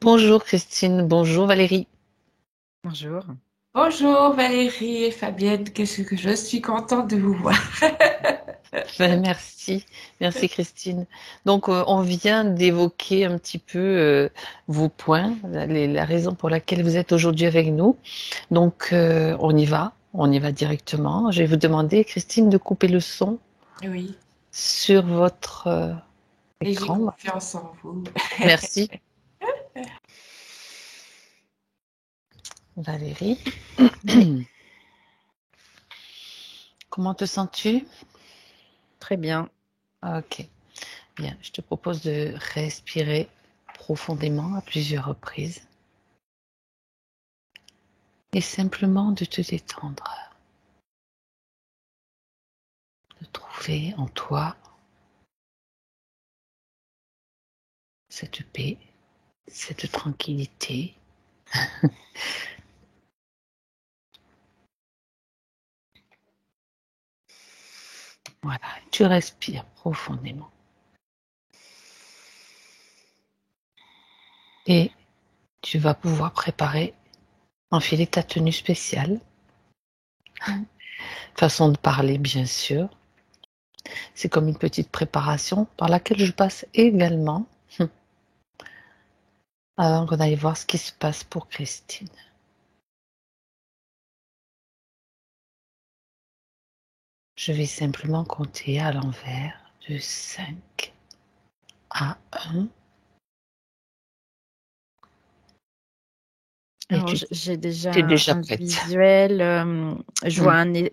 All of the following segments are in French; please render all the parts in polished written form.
Bonjour Christine, bonjour Valérie. Bonjour. Bonjour Valérie et Fabienne, qu'est-ce que je suis contente de vous voir. Merci, merci Christine. Donc on vient d'évoquer un petit peu vos points, la raison pour laquelle vous êtes aujourd'hui avec nous. Donc on y va directement. Je vais vous demander Christine de couper le son Oui, sur votre et j'ai écran. confiance en vous. Merci Valérie. Oui, Comment te sens-tu? très bien. Ok, bien. Je te propose de respirer profondément à plusieurs reprises. Et simplement de te détendre, de trouver en toi cette paix, cette tranquillité. Voilà, tu respires profondément. Et tu vas pouvoir enfiler ta tenue spéciale. Façon de parler, bien sûr. C'est comme une petite préparation par laquelle je passe également avant qu'on aille voir ce qui se passe pour Christine. Je vais simplement compter à l'envers de 5 à 1. Et Alors, tu j'ai déjà es déjà un prête. visuel. Je vois Hmm.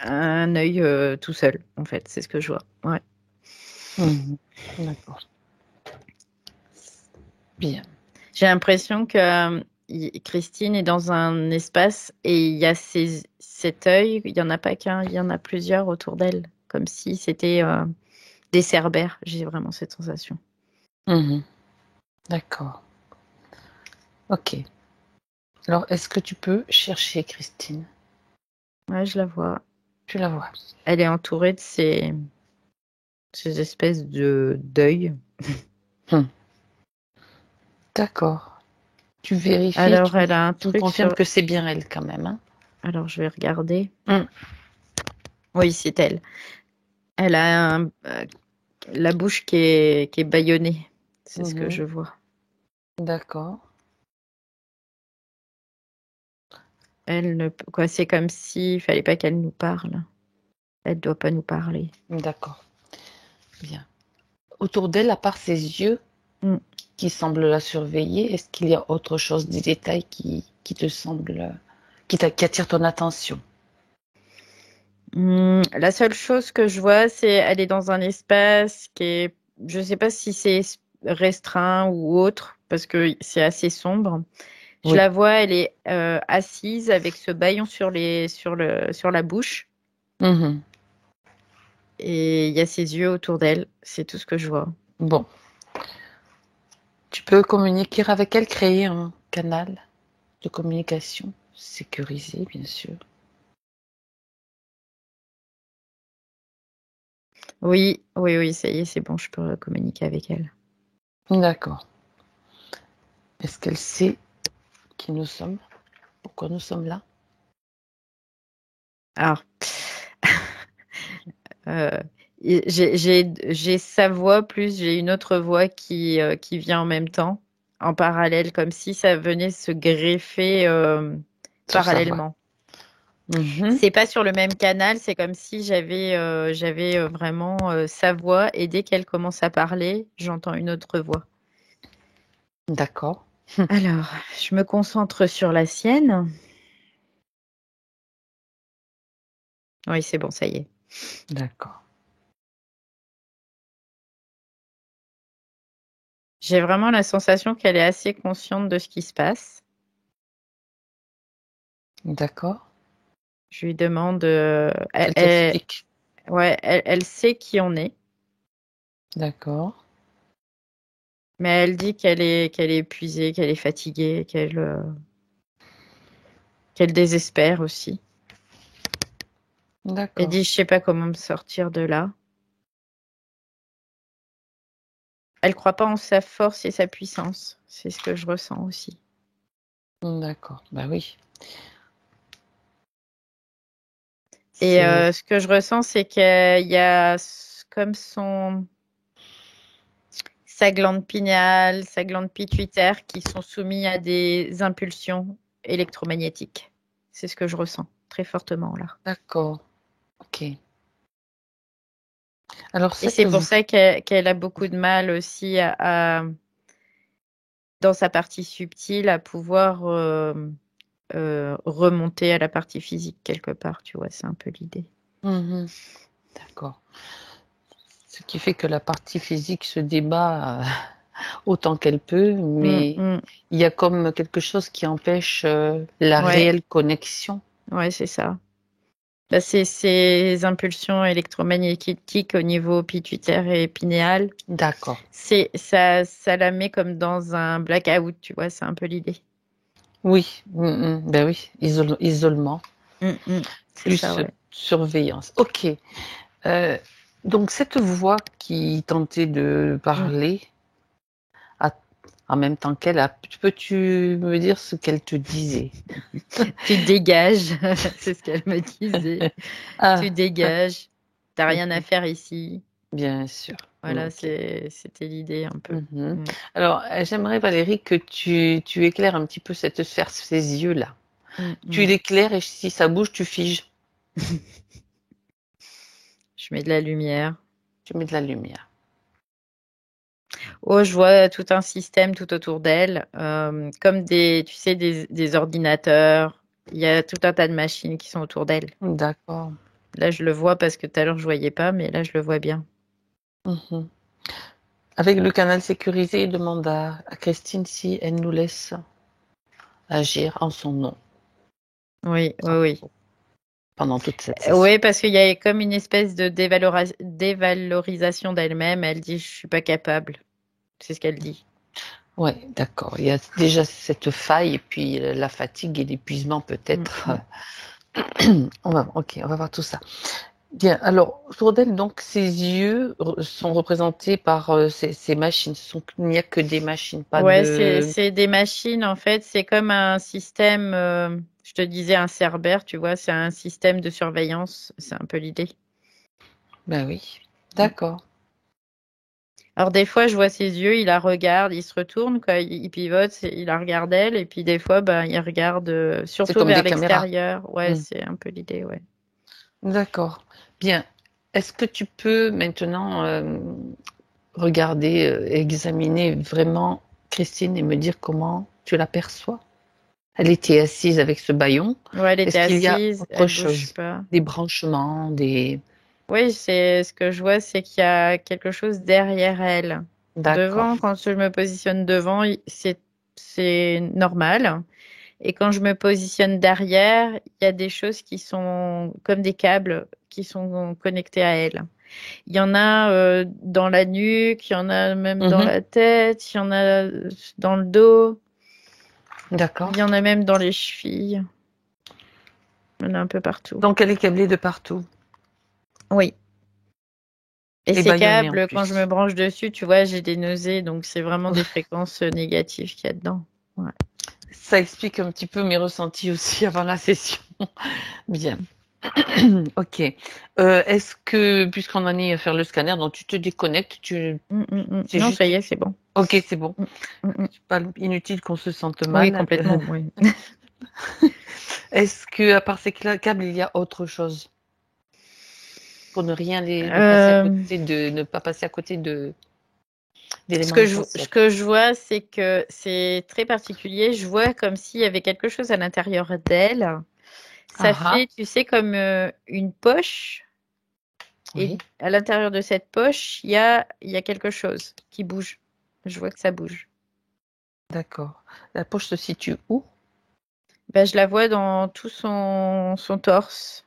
un œil tout seul, en fait. C'est ce que je vois. Ouais. Mhm. D'accord. Bien. J'ai l'impression que Christine est dans un espace et il y a cet œil. Il y en a pas qu'un, il y en a plusieurs autour d'elle, comme si c'était des cerbères. J'ai vraiment cette sensation. Mhm. D'accord. Ok. Alors, est-ce que tu peux chercher Christine? Ouais, je la vois. Tu la vois. Elle est entourée de ces espèces de d'œils. Hmm. D'accord. Tu vérifies, Alors, elle a un tu me truc confirmes sur. que c'est bien elle quand même, hein? Alors, je vais regarder. Hmm. Oui, c'est elle. Elle a la bouche qui est bâillonnée. C'est ce que Mhm. je vois. D'accord. Elle ne, quoi, c'est comme s'il fallait pas qu'elle nous parle. Elle doit pas nous parler. D'accord. Bien. Autour d'elle, à part ses yeux Mm. qui semblent la surveiller, est-ce qu'il y a autre chose, des détails qui te semblent, qui attirent ton attention? La seule chose que je vois, c'est elle est dans un espace qui est, je sais pas si c'est restreint ou autre, parce que c'est assez sombre. Je Oui. la vois, elle est assise avec ce bâillon sur la bouche. Mhm. Et il y a ses yeux autour d'elle. C'est tout ce que je vois. Bon. Tu peux communiquer avec elle, créer un canal de communication sécurisé, bien sûr. Oui, oui, oui, ça y est, c'est bon, je peux communiquer avec elle. D'accord. Est-ce qu'elle sait qui nous sommes? Pourquoi nous sommes là? Alors, euh, j'ai sa voix plus j'ai une autre voix qui vient en même temps, en parallèle, comme si ça venait se greffer Sur sa voix. parallèlement. Mhm. C'est pas sur le même canal, c'est comme si j'avais vraiment sa voix et dès qu'elle commence à parler, j'entends une autre voix. D'accord. Alors, je me concentre sur la sienne. Oui, c'est bon, ça y est. D'accord. J'ai vraiment la sensation qu'elle est assez consciente de ce qui se passe. D'accord. Je lui demande, Elle t'explique. ouais, elle sait qui on est, D'accord. mais elle dit qu'elle est épuisée, qu'elle est fatiguée, qu'elle désespère aussi. Elle D'accord. dit, je sais pas comment me sortir de là. Elle croit pas en sa force et sa puissance. C'est ce que je ressens aussi. D'accord, bah oui. Et C'est ce que je ressens, c'est qu'il y a comme sa glande pinéale, sa glande pituitaire qui sont soumis à des impulsions électromagnétiques. C'est ce que je ressens très fortement là. d'accord. Ok. Alors Et cette c'est pour ça qu'elle a beaucoup de mal aussi dans sa partie subtile, à pouvoir remonter à la partie physique quelque part, tu vois, c'est un peu l'idée. Mhm. D'accord. Ce qui fait que la partie physique se débat autant qu'elle peut, mais Mm. il y a comme quelque chose qui empêche la Ouais, réelle connexion. ouais, c'est ça. Bah, c'est ces impulsions électromagnétiques au niveau pituitaire et pinéal. D'accord. Ça la met comme dans un blackout, tu vois, c'est un peu l'idée. Oui, ben oui, isolement, C'est ça, plus ouais. surveillance. Ok. Euh, donc cette voix qui tentait de Mm. parler à- en même temps qu'elle, peux-tu me dire ce qu'elle te disait? Tu dégages, c'est ce qu'elle me disait. Tu Ah, dégages, t'as rien à ok, faire ici. bien sûr. Voilà, Ok. c'était l'idée un peu. Mhm. Mm. Alors, j'aimerais, Valérie, que tu éclaires un petit peu cette sphère, ces yeux-là. Tu Mm. l'éclaires et si ça bouge, tu figes. Je mets de la lumière. Tu mets de la lumière. Oh, je vois tout un système tout autour d'elle, comme tu sais, des ordinateurs. Il y a tout un tas de machines qui sont autour d'elle. D'accord. Là, je le vois parce que tout à l'heure, je voyais pas, mais là, je le vois bien. Mhm. Avec le canal sécurisé, demande à Christine si elle nous laisse agir en son nom Oui, oui, oui. pendant toute cette session. Oui, parce qu'il y a comme une espèce de dévalorisation d'elle-même. Elle dit, je suis pas capable. C'est ce qu'elle dit. Oui, d'accord. Il y a déjà cette faille et puis la fatigue et l'épuisement Mm, peut-être. mm. Ok, on va voir tout ça. Bien, alors, autour d'elle, donc, ses yeux sont représentés par ces machines. Il n'y a que des machines, pas Ouais, de... c'est des machines en fait. C'est comme un système. Je te disais un Cerbère, tu vois, c'est un système de surveillance. C'est un peu l'idée. Ben oui, Mm. d'accord. Alors des fois, je vois ses yeux, il la regarde, il se retourne, quoi, il pivote, il la regarde elle, et puis des fois, ben, il regarde C'est surtout comme vers des caméras. l'extérieur. Ouais, Hmm. c'est un peu l'idée, ouais. D'accord. Bien. Est-ce que tu peux maintenant regarder, examiner vraiment Christine et me dire comment tu l'aperçois? Elle était assise avec ce bâillon. Ouais, elle était Est-ce qu'il y a assise, autre elle bouge chose? pas. Des branchements, des... Oui, c'est ce que je vois, c'est qu'il y a quelque chose derrière elle. D'accord. Devant, quand je me positionne devant, c'est normal. Et quand je me positionne derrière, il y a des choses qui sont comme des câbles qui sont connectés à elle. Il y en a dans la nuque, il y en a même dans Mhm. la tête, il y en a dans le dos, D'accord. il y en a même dans les chevilles. Il y en a un peu partout. Donc elle est câblée de partout Oui. Et et ces bâillonnée en câbles, quand je me plus. branche dessus, tu vois, j'ai des nausées, donc c'est vraiment des fréquences négatives qu'il y a dedans. Ouais. Ça explique un petit peu mes ressentis aussi avant la session. Bien. Ok. Est-ce que, puisqu'on en est à faire le scanner, donc tu te déconnectes, c'est Non, ça y juste. est, c'est bon. Ok, c'est bon. Mm, mm, mm. C'est pas inutile qu'on se sente Oui, mal. complètement, oui. Est-ce que, à part ces câbles, il y a autre chose pour ne passer à Euh, côté ne pas passer à côté Ce d'éléments que ce essentiels? que je vois, c'est que c'est très particulier. Je vois comme s'il y avait quelque chose à l'intérieur d'elle. Ça Ah ah, fait, tu sais, comme une poche. Et oui, à l'intérieur de cette poche, il y a quelque chose qui bouge. Je vois que ça bouge. d'accord. La poche se situe où? Ben, je la vois dans tout son torse.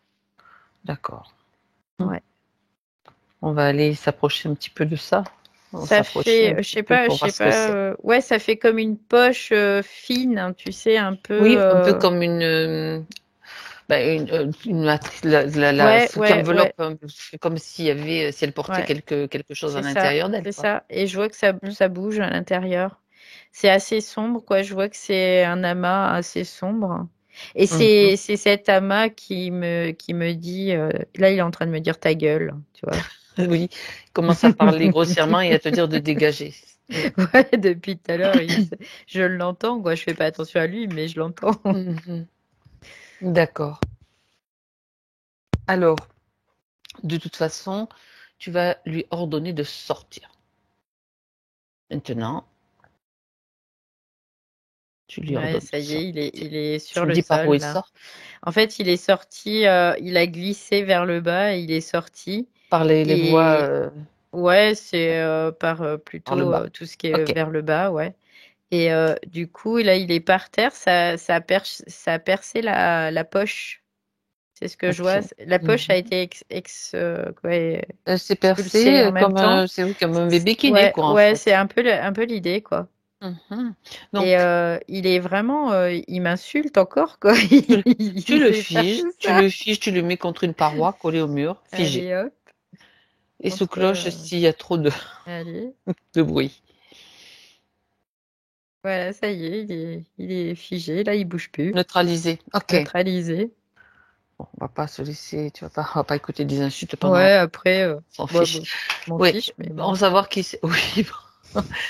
D'accord. Ouais. On va aller s'approcher un petit peu de ça. On Ça s'approcher un fait, petit peu pour je voir sais ce que pas, c'est. ouais, ça fait comme une poche fine, hein, tu sais, un peu. Oui, un peu comme une matrice, ce qui enveloppe, comme s'il y avait, si elle portait quelque chose à l'intérieur d'elle. C'est ça. Et je vois que ça bouge à l'intérieur. C'est assez sombre, quoi. Je vois que c'est un amas assez sombre. Et c'est cet amas qui me dit, là, il est en train de me dire ta gueule, tu vois. Oui, il commence à parler grossièrement et à te dire de dégager. Ouais, depuis tout à l'heure, je l'entends, quoi. Je fais pas attention à lui, mais je l'entends. D'accord. Alors, de toute façon, tu vas lui ordonner de sortir. Maintenant, tu lui ordonnes. Ça y est, il est sur tu le dis sol. Par où il là. sort En fait, il est sorti, il a glissé vers le bas et il est sorti. Par les voies. Ouais, c'est par plutôt le bas. tout ce qui est vers le bas, ouais. Et du coup, là, il est par terre, ça a percé la poche. C'est ce que je vois. La poche a été c'est percé en même temps. C'est comme un bébé qui naît, quoi, en Ouais, fait. c'est un peu l'idée, quoi. Donc, Et il est vraiment, il m'insulte encore, quoi. tu le figes, tu le mets contre une paroi collée au mur, figé. Allez, hop. Et sous cloche s'il y a trop de bruit. Voilà, ça y est, il est figé, là, il bouge plus. Neutralisé, ok. Neutralisé. Bon, on va pas se laisser, on va pas écouter des insultes pendant. Ouais, après, s'en fiche. M'en fiche, mais bon. On va savoir qui c'est. Oui,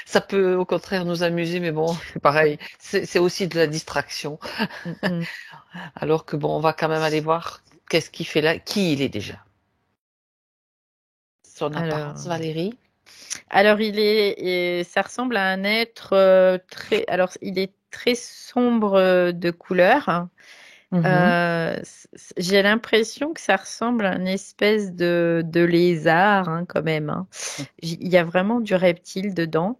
ça peut au contraire nous amuser, mais bon, c'est pareil. C'est aussi de la distraction. Alors que bon, on va quand même aller voir qu'est-ce qu'il fait là, qui il est déjà. Son apparence, Valérie. Alors, ça ressemble à un être très. Alors, il est très sombre de couleur. J'ai l'impression que ça ressemble à une espèce de lézard, hein, quand même. Hein. Il y a vraiment du reptile dedans.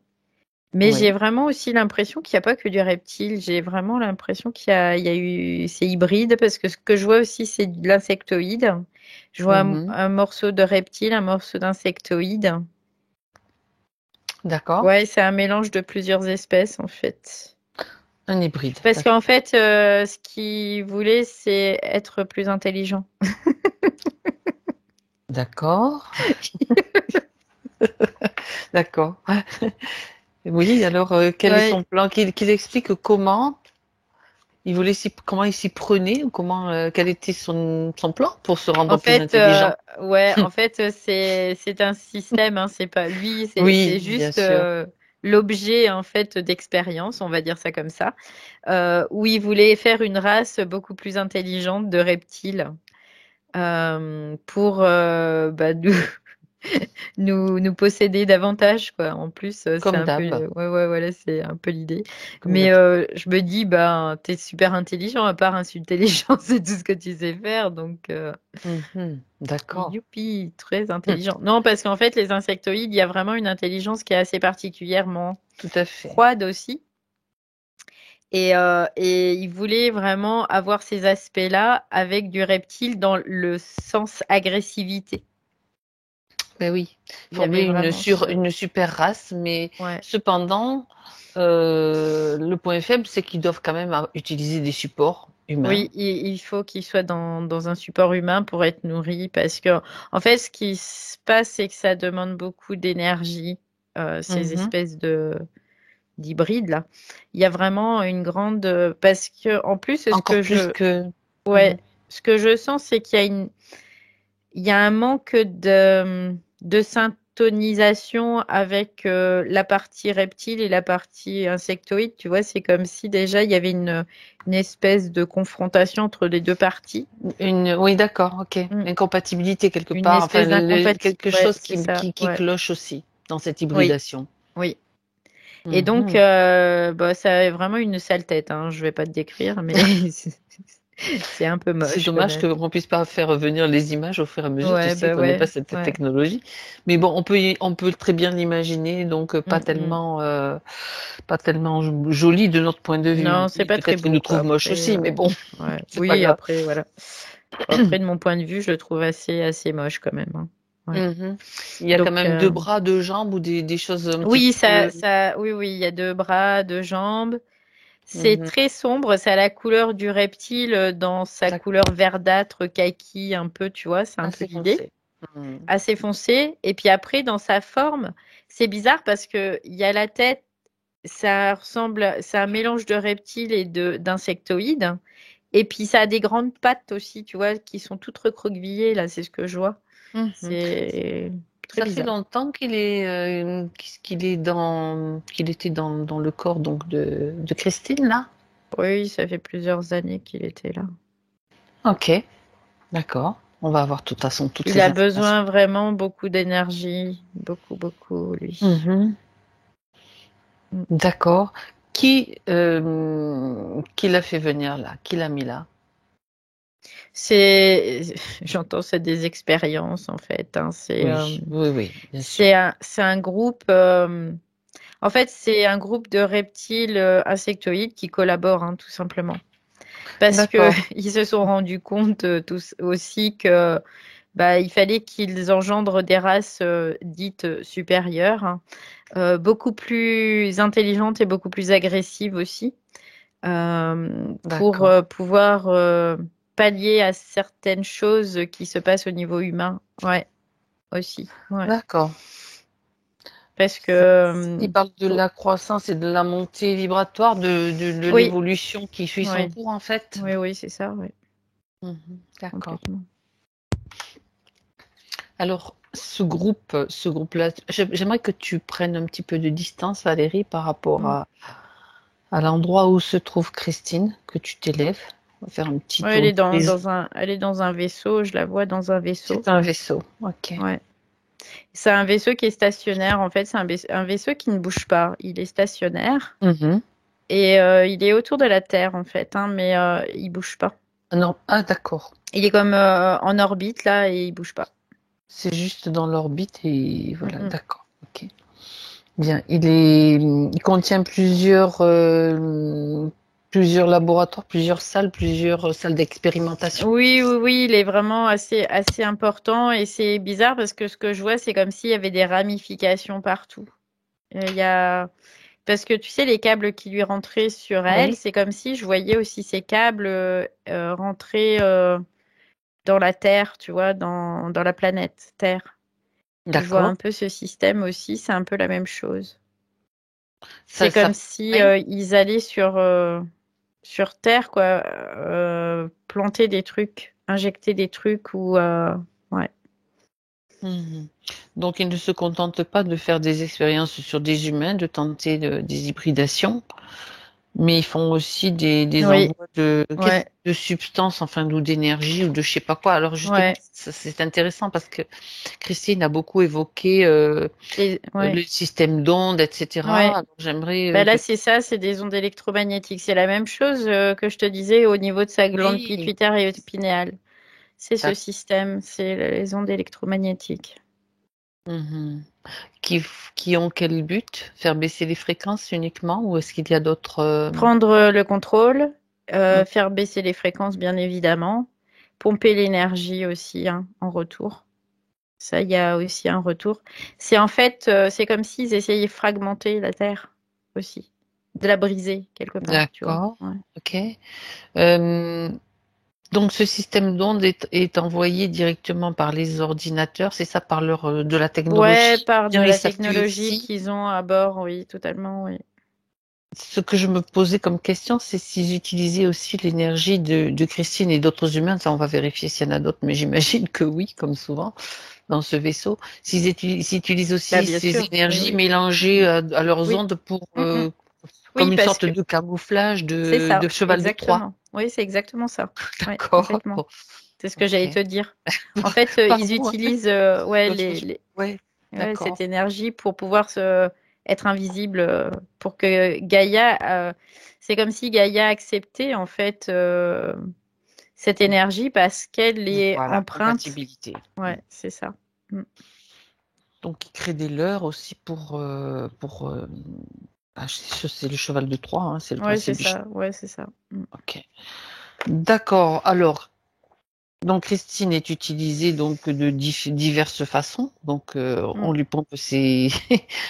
Mais j'ai vraiment aussi l'impression qu'il n'y a pas que du reptile. J'ai vraiment l'impression qu'il y a eu. C'est hybride parce que ce que je vois aussi, c'est de l'insectoïde. Je vois un morceau de reptile, un morceau d'insectoïde. D'accord. Ouais, c'est un mélange de plusieurs espèces en fait. Un hybride. Parce qu'en fait, ce qu'il voulait, c'est être plus intelligent. D'accord. D'accord. Oui, alors quel est son plan? Qu'il explique comment comment il s'y prenait, ou quel était son plan pour se rendre plus intelligent. En fait, c'est un système, hein, c'est pas lui, c'est juste l'objet en fait d'expérience, on va dire ça comme ça, où il voulait faire une race beaucoup plus intelligente de reptiles pour nous posséder davantage, quoi. En plus, c'est un peu, voilà, c'est un peu l'idée. Mais je me dis, t'es super intelligent, à part insulter les gens, c'est tout ce que tu sais faire, donc. D'accord. Youpi, très intelligent. Non, parce qu'en fait, les insectoïdes, il y a vraiment une intelligence qui est assez particulièrement froide aussi. Et il voulait vraiment avoir ces aspects-là avec du reptile dans le sens agressivité. Ben oui, former une super race, mais cependant, le point faible, c'est qu'ils doivent quand même utiliser des supports humains. Oui, il faut qu'ils soient dans un support humain pour être nourris, parce que, en fait, ce qui se passe, c'est que ça demande beaucoup d'énergie, ces espèces d'hybrides là. Il y a vraiment une grande, parce que en plus, ce que je sens, c'est qu'il y a un manque de syntonisation avec la partie reptile et la partie insectoïde. Tu vois, c'est comme si déjà il y avait une espèce de confrontation entre les deux parties. Oui, d'accord, ok. Incompatibilité quelque part. Enfin, quelque chose qui cloche aussi dans cette hybridation. Oui. Et donc, ça a vraiment une sale tête. Hein. Je vais pas te décrire, mais c'est un peu moche. C'est dommage qu'on puisse pas faire revenir les images au fur et à mesure. Tu sais qu'on n'a pas cette technologie. Mais bon, on peut très bien l'imaginer, donc pas tellement joli de notre point de vue. Non, c'est pas très beau. Peut-être qu'il nous trouve moche aussi, mais bon. Oui, pas grave. Après, voilà. Après, de mon point de vue, je le trouve assez moche quand même. Hein. Il y a quand même 2 bras, 2 jambes ou des choses un petit peu... Oui, il y a 2 bras, 2 jambes. C'est Mhm. très sombre, ça a la couleur du reptile dans sa D'accord. couleur verdâtre, kaki, un peu, tu vois, c'est un peu Assez l'idée. foncé. Mhm. Assez foncé. Et puis après, dans sa forme, c'est bizarre parce que il y a la tête, ça ressemble, c'est un mélange de reptile et d'insectoïdes. Et puis ça a des grandes pattes aussi, tu vois, qui sont toutes recroquevillées, là, c'est ce que je vois. Mhm. C'est très Ça fait bizarre. longtemps qu'il était dans le corps donc de Christine là. Oui, ça fait plusieurs années qu'il était là. Ok, d'accord. On va avoir de toute façon toutes Il les a informations. besoin vraiment beaucoup d'énergie, beaucoup, beaucoup, lui. Mhm. Mm. D'accord. Qui l'a fait venir là? Qui l'a mis là? J'entends, c'est des expériences en fait, hein. Oui, oui, oui, bien sûr. C'est un groupe. En fait, c'est un groupe de reptiles insectoïdes qui collaborent, hein, tout simplement. Parce que D'accord, ils se sont rendus compte tous aussi que bah, il fallait qu'ils engendrent des races dites supérieures, hein, beaucoup plus intelligentes et beaucoup plus agressives aussi, pour d'accord, pouvoir pallier à certaines choses qui se passent au niveau humain. Ouais, aussi. Ouais. d'accord. Parce que Il parle de la croissance et de la montée vibratoire, de oui, l'évolution qui suit son oui, cours en fait. oui, oui, c'est ça, oui, Mhm, d'accord. complètement. Alors, ce groupe-là, j'aimerais que tu prennes un petit peu de distance, Valérie, par rapport Mm. à l'endroit où se trouve Christine, que tu t'élèves. On va faire un petit Ouais, tour de les... elle est dans un vaisseau, je la vois dans un vaisseau. C'est un vaisseau. Ok. Ouais. C'est un vaisseau qui est stationnaire, en fait, c'est un vaisseau qui ne bouge pas. Il est stationnaire Mhm. et il est autour de la Terre, en fait, hein, mais il bouge pas. Ah non, ah d'accord. Il est comme en orbite, là, et il bouge pas. C'est juste dans l'orbite et Mm, voilà, mm. d'accord. Ok. Bien. Il contient plusieurs laboratoires, plusieurs salles d'expérimentation. Oui, oui, oui, il est vraiment assez important et c'est bizarre parce que ce que je vois, c'est comme s'il y avait des ramifications partout. Il y a... Parce que tu sais, les câbles qui lui rentraient sur elle, Oui, c'est comme si je voyais aussi ces câbles rentrer dans la Terre, tu vois, dans la planète Terre. Je vois d'accord. un peu ce système aussi, c'est un peu la même chose. C'est Ça, comme ça, si oui. ils allaient sur Terre, quoi, planter des trucs, injecter des trucs ou ouais. Mhm. Donc, il ne se contente pas de faire des expériences sur des humains, de tenter des hybridations, mais ils font aussi des Oui, envois ouais, de substances, enfin, ou d'énergie, ou de je sais pas quoi. Alors, justement, ouais. c'est intéressant parce que Christine a beaucoup évoqué Ouais, le système d'ondes, etc. ouais. Alors, j'aimerais Bah là, que... c'est ça, c'est des ondes électromagnétiques. C'est la même chose que je te disais au niveau de sa glande Oui, pituitaire et pinéale. C'est ce d'ac- système, c'est les ondes électromagnétiques. Mhm. Qui, qui ont quel but? Faire baisser les fréquences uniquement, ou est-ce qu'il y a d'autres... Prendre le contrôle, faire baisser les fréquences, bien évidemment. Pomper l'énergie aussi, hein, en retour. Ça, il y a aussi un retour. C'est en fait, c'est comme s'ils essayaient de fragmenter la Terre aussi, de la briser quelque part, tu vois. D'accord, Ouais. ok. Euh, donc ce système d'ondes est envoyé directement par les ordinateurs, c'est ça, de la Ouais, technologie. par de Bien, il la s'appuie technologie aussi. qu'ils ont à bord, oui, totalement, oui. Ce que je me posais comme question, c'est s'ils utilisaient aussi l'énergie de Christine et d'autres humains. Ça, on va vérifier s'il y en a d'autres, mais j'imagine que oui, comme souvent dans ce vaisseau. S'ils utilisent Bah, aussi bien ces sûr, oui, énergies oui. mélangées à leurs Oui. ondes pour Mm, mm. comme Oui, une parce sorte que de camouflage c'est de ça, cheval de Troie. exactement. Oui, c'est exactement ça. Oui, D'accord. complètement. Bon, C'est ce que j'allais ok. te dire. En fait, ils Pardon. utilisent ouais, Ouais, ouais, cette d'accord. énergie pour pouvoir être invisible, pour que Gaïa, c'est comme si Gaïa acceptait en fait cette énergie parce qu'elle est Voilà, empreinte. compatibilité. Ouais, c'est ça. Mm. Donc, il crée des leurres aussi c'est le cheval de Troie, hein, c'est le Ouais, c'est principe du cheval. ça. Ouais, c'est ça. Mm. Ok. D'accord. Alors, Donc Christine est utilisée donc de diverses façons. Donc on lui pompe Son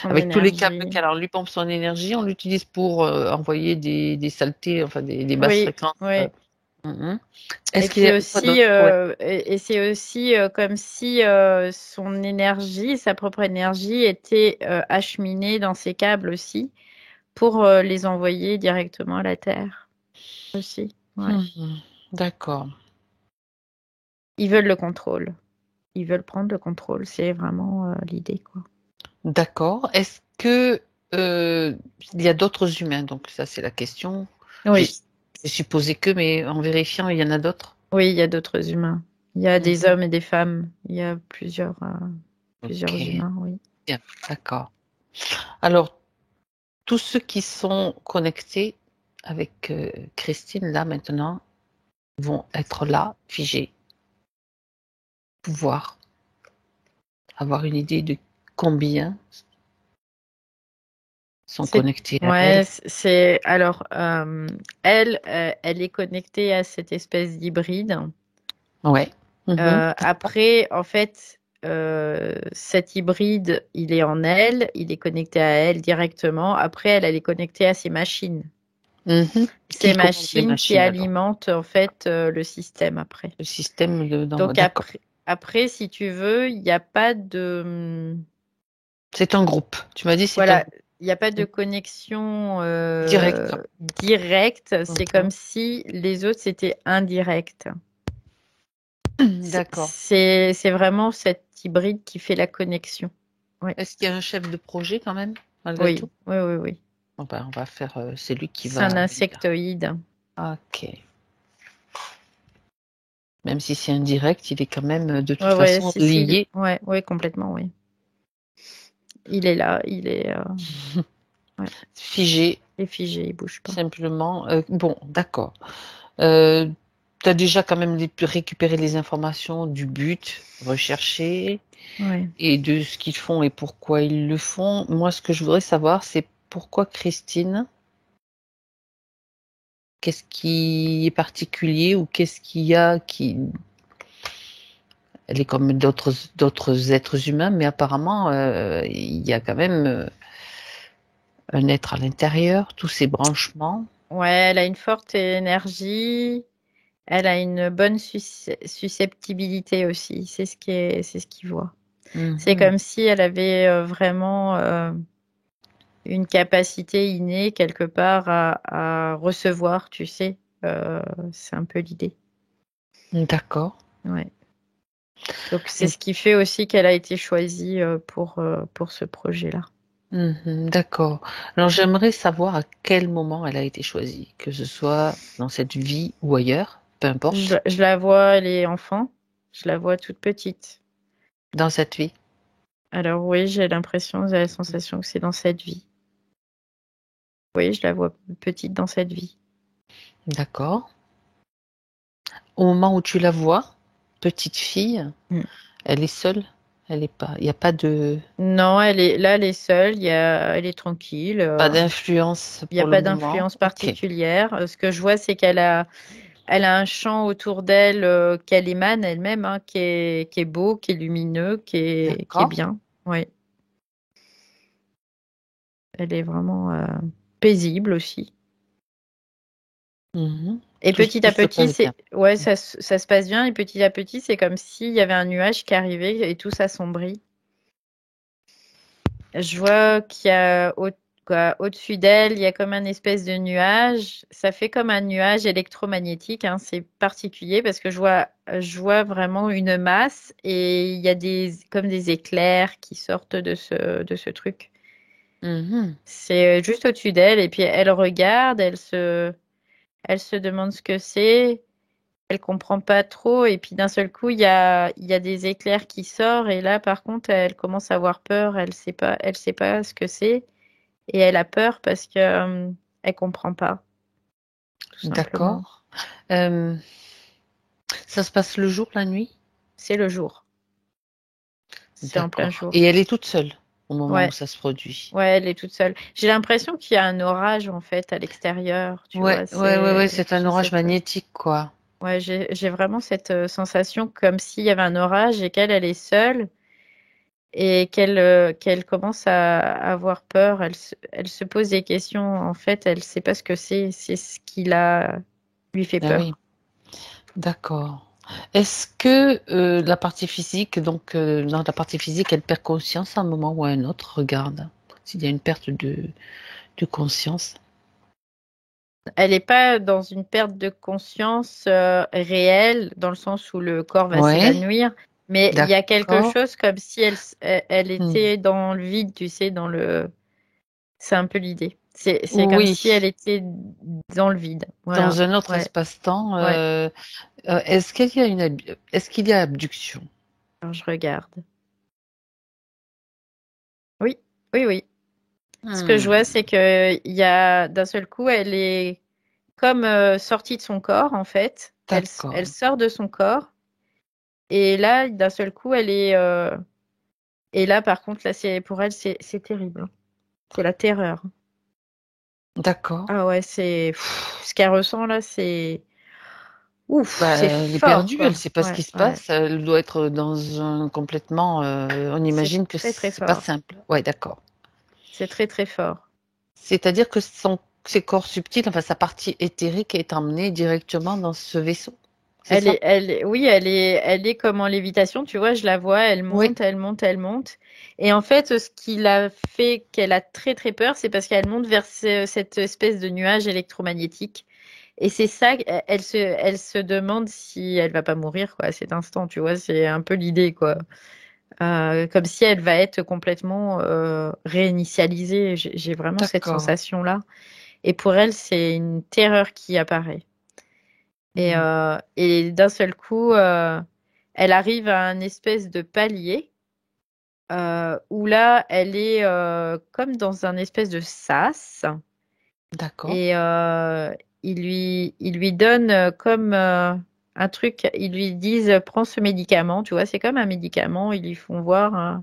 avec tous les câbles énergie. qu'elle a, on lui pompe son énergie, on l'utilise pour envoyer des saletés, enfin des basses Oui, fréquences. oui. Mhm. Et Est-ce qu'il y puis a quoi aussi, d'autre? Ouais. et c'est aussi comme si son énergie, sa propre énergie, était acheminée dans ses câbles aussi pour les envoyer directement à la Terre aussi. Ouais. Mhm. D'accord. Ils veulent le contrôle. Ils veulent prendre le contrôle. C'est vraiment l'idée, quoi. D'accord. Est-ce que il y a d'autres humains? Donc ça c'est la question. J'ai Oui, j'ai supposé que, mais en vérifiant, il y en a d'autres. oui, il y a d'autres humains. Il y a des Mhm. hommes et des femmes. Il y a Ok. plusieurs humains, oui. Bien. D'accord. Alors, tous ceux qui sont connectés avec Christine, là maintenant, vont être là, figés, pouvoir avoir une idée de combien sont C'est connectés à ouais, elle. c'est alors elle est connectée à cette espèce d'hybride. Ouais. Mhm. Après, en fait, cet hybride, il est en elle, il est connecté à elle directement. Après, elle est connectée à ses machines. Mhm. Qui Ces commande les machines qui machines alors? alimentent en fait le système après. Le système Donc d'accord. après, si tu veux, il n'y a pas de C'est un groupe. Tu m'as dit c'est un voilà, groupe. il n'y a pas de connexion Direct. directe. C'est Mhm. comme si les autres c'était indirect. D'accord. C'est vraiment cet hybride qui fait la connexion. Oui, Est-ce qu'il y a un chef de projet quand même, malgré tout? oui, oui, oui, oui. Bon, ben, on va faire, c'est lui qui C'est un va venir. insectoïde. Ok. Même si c'est indirect, il est quand même de toute Ouais, ouais, façon si, si. lié. Ouais, ouais, complètement, oui. Il est là, ouais, Figé, il est figé, il bouge pas. simplement. Bon, d'accord. Tu as déjà quand même récupéré les informations du but recherché Ouais. et de ce qu'ils font et pourquoi ils le font. Moi, ce que je voudrais savoir, c'est pourquoi Christine, qu'est-ce qui est particulier ou qu'est-ce qu'il y a qui... Elle est comme d'autres êtres humains, mais apparemment, il y a quand même un être à l'intérieur, tous ces branchements. Ouais, elle a une forte énergie. Elle a une bonne susceptibilité aussi. C'est ce qu'il voit. C'est Mhm. comme si elle avait vraiment une capacité innée quelque part à recevoir, tu sais. Euh, c'est un peu l'idée. D'accord. Ouais. Donc c'est ce qui fait aussi qu'elle a été choisie pour ce projet-là. Mhm, d'accord. Alors j'aimerais savoir à quel moment elle a été choisie, que ce soit dans cette vie ou ailleurs, peu importe, Je la vois, elle est enfant. Je la vois toute petite. dans cette vie. Alors oui, j'ai la sensation que c'est dans cette vie. Oui, je la vois petite dans cette vie. D'accord. Au moment où tu la vois, petite fille, Mm. elle est seule, elle est pas, il n'y a pas de, Non, elle est là, elle est seule. Elle est tranquille. pas d'influence Il n'y a pour le pas moment. d'influence Ok. particulière. Ce que je vois, c'est elle a un champ autour d'elle qu'elle émane elle-même, hein, qui est beau, qui est lumineux, qui est D'accord. bien. Oui, elle est vraiment paisible aussi. Mhm. Et petit Tout à se petit, passe bien. c'est ouais, ça se passe bien. Et petit à petit, c'est comme s'il y avait un nuage qui arrivait et tout s'assombrit. Je vois qu'il y a quoi, au-dessus d'elle, il y a comme un espèce de nuage. Ça fait comme un nuage électromagnétique, hein. C'est particulier parce que je vois vraiment une masse et il y a comme des éclairs qui sortent de ce truc. Mhm. C'est juste au-dessus d'elle et puis elle regarde, elle se demande ce que c'est. Elle comprend pas trop et puis d'un seul coup il y a des éclairs qui sortent et là par contre elle commence à avoir peur. Elle sait pas ce que c'est. Et elle a peur parce que elle comprend pas, tout simplement. D'accord. Euh, ça se passe le jour, la nuit? C'est le jour. C'est en plein D'accord. Et jour. elle est toute seule au moment où Ouais, ça se produit. ouais, elle est toute seule. J'ai l'impression qu'il y a un orage en fait à l'extérieur, tu Ouais, vois. ouais, ouais, ouais, c'est un Je sais orage pas. magnétique, quoi. Ouais, j'ai vraiment cette sensation comme s'il y avait un orage et qu'elle, elle est seule et qu'elle commence à avoir peur. Elle se pose des questions. En fait, elle sait pas ce que c'est. C'est ce qui lui fait Ah oui, peur. d'accord. Est-ce que la partie physique, donc dans la partie physique, elle perd conscience à un moment ou à un autre? Regarde, s'il y a une perte de conscience. Elle n'est pas dans une perte de conscience réelle, dans le sens où le corps va Ouais, s'évanouir, mais il y a quelque d'accord. chose comme si elle Hmm. était dans le vide, tu sais, dans le. C'est un peu l'idée. C'est comme Oui, si elle était dans le vide. Voilà. dans un autre Ouais, espace-temps, ouais. est-ce qu'il y a abduction? Alors, je regarde. Oui, oui, oui. Ce que je vois, Hmm, c'est que il y a d'un seul coup, elle est comme sortie de son corps, en fait. Elle d'accord, sort de son corps. Et là, d'un seul coup, elle est. Et là, par contre, là, pour elle, c'est terrible. C'est la terreur. d'accord. Ah ouais, ce qu'elle ressent là, c'est ouf, Bah, c'est elle est fort, perdue, elle quoi. sait pas ce Ouais, qui se ouais. passe. Elle doit être dans un complètement. On C'est imagine que très, très c'est pas fort. simple. Ouais, d'accord. C'est très, très fort. C'est-à-dire que ses corps subtils, enfin sa partie éthérique, est emmenée directement dans ce vaisseau. C'est ça? Oui, elle est comme en lévitation, tu vois, je la vois, elle Oui. monte, elle monte, elle monte. Et en fait, ce qui l'a fait qu'elle a très très peur, c'est parce qu'elle monte vers cette espèce de nuage électromagnétique. Et c'est ça, elle se demande si elle va pas mourir, quoi, à cet instant, tu vois, c'est un peu l'idée, quoi. Comme si elle va être complètement réinitialisée. J'ai vraiment cette D'accord. sensation-là. Et pour elle, c'est une terreur qui apparaît. Hmm. Et d'un seul coup, elle arrive à un espèce de palier où là, elle est comme dans un espèce de sas. D'accord. Et ils lui donnent comme un truc, ils lui disent, prends ce médicament, tu vois, c'est comme un médicament, ils lui font voir,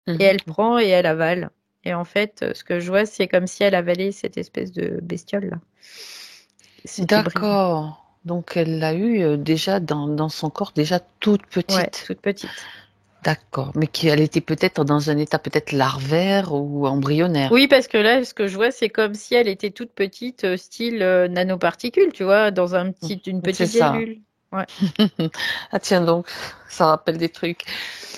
et Mhm. elle prend et elle avale. Et en fait, ce que je vois, c'est comme si elle avalait cette espèce de bestiole-là, cet hybride. D'accord. Donc elle l'a eu déjà dans son corps, déjà toute Ouais, petite. toute petite. D'accord. Mais qu'elle était peut-être dans un état peut-être larvaire ou embryonnaire. Oui, parce que là, ce que je vois, c'est comme si elle était toute petite, style nanoparticule, tu vois, dans une C'est petite ça. gélule. Ouais. Ah tiens donc, ça rappelle des trucs.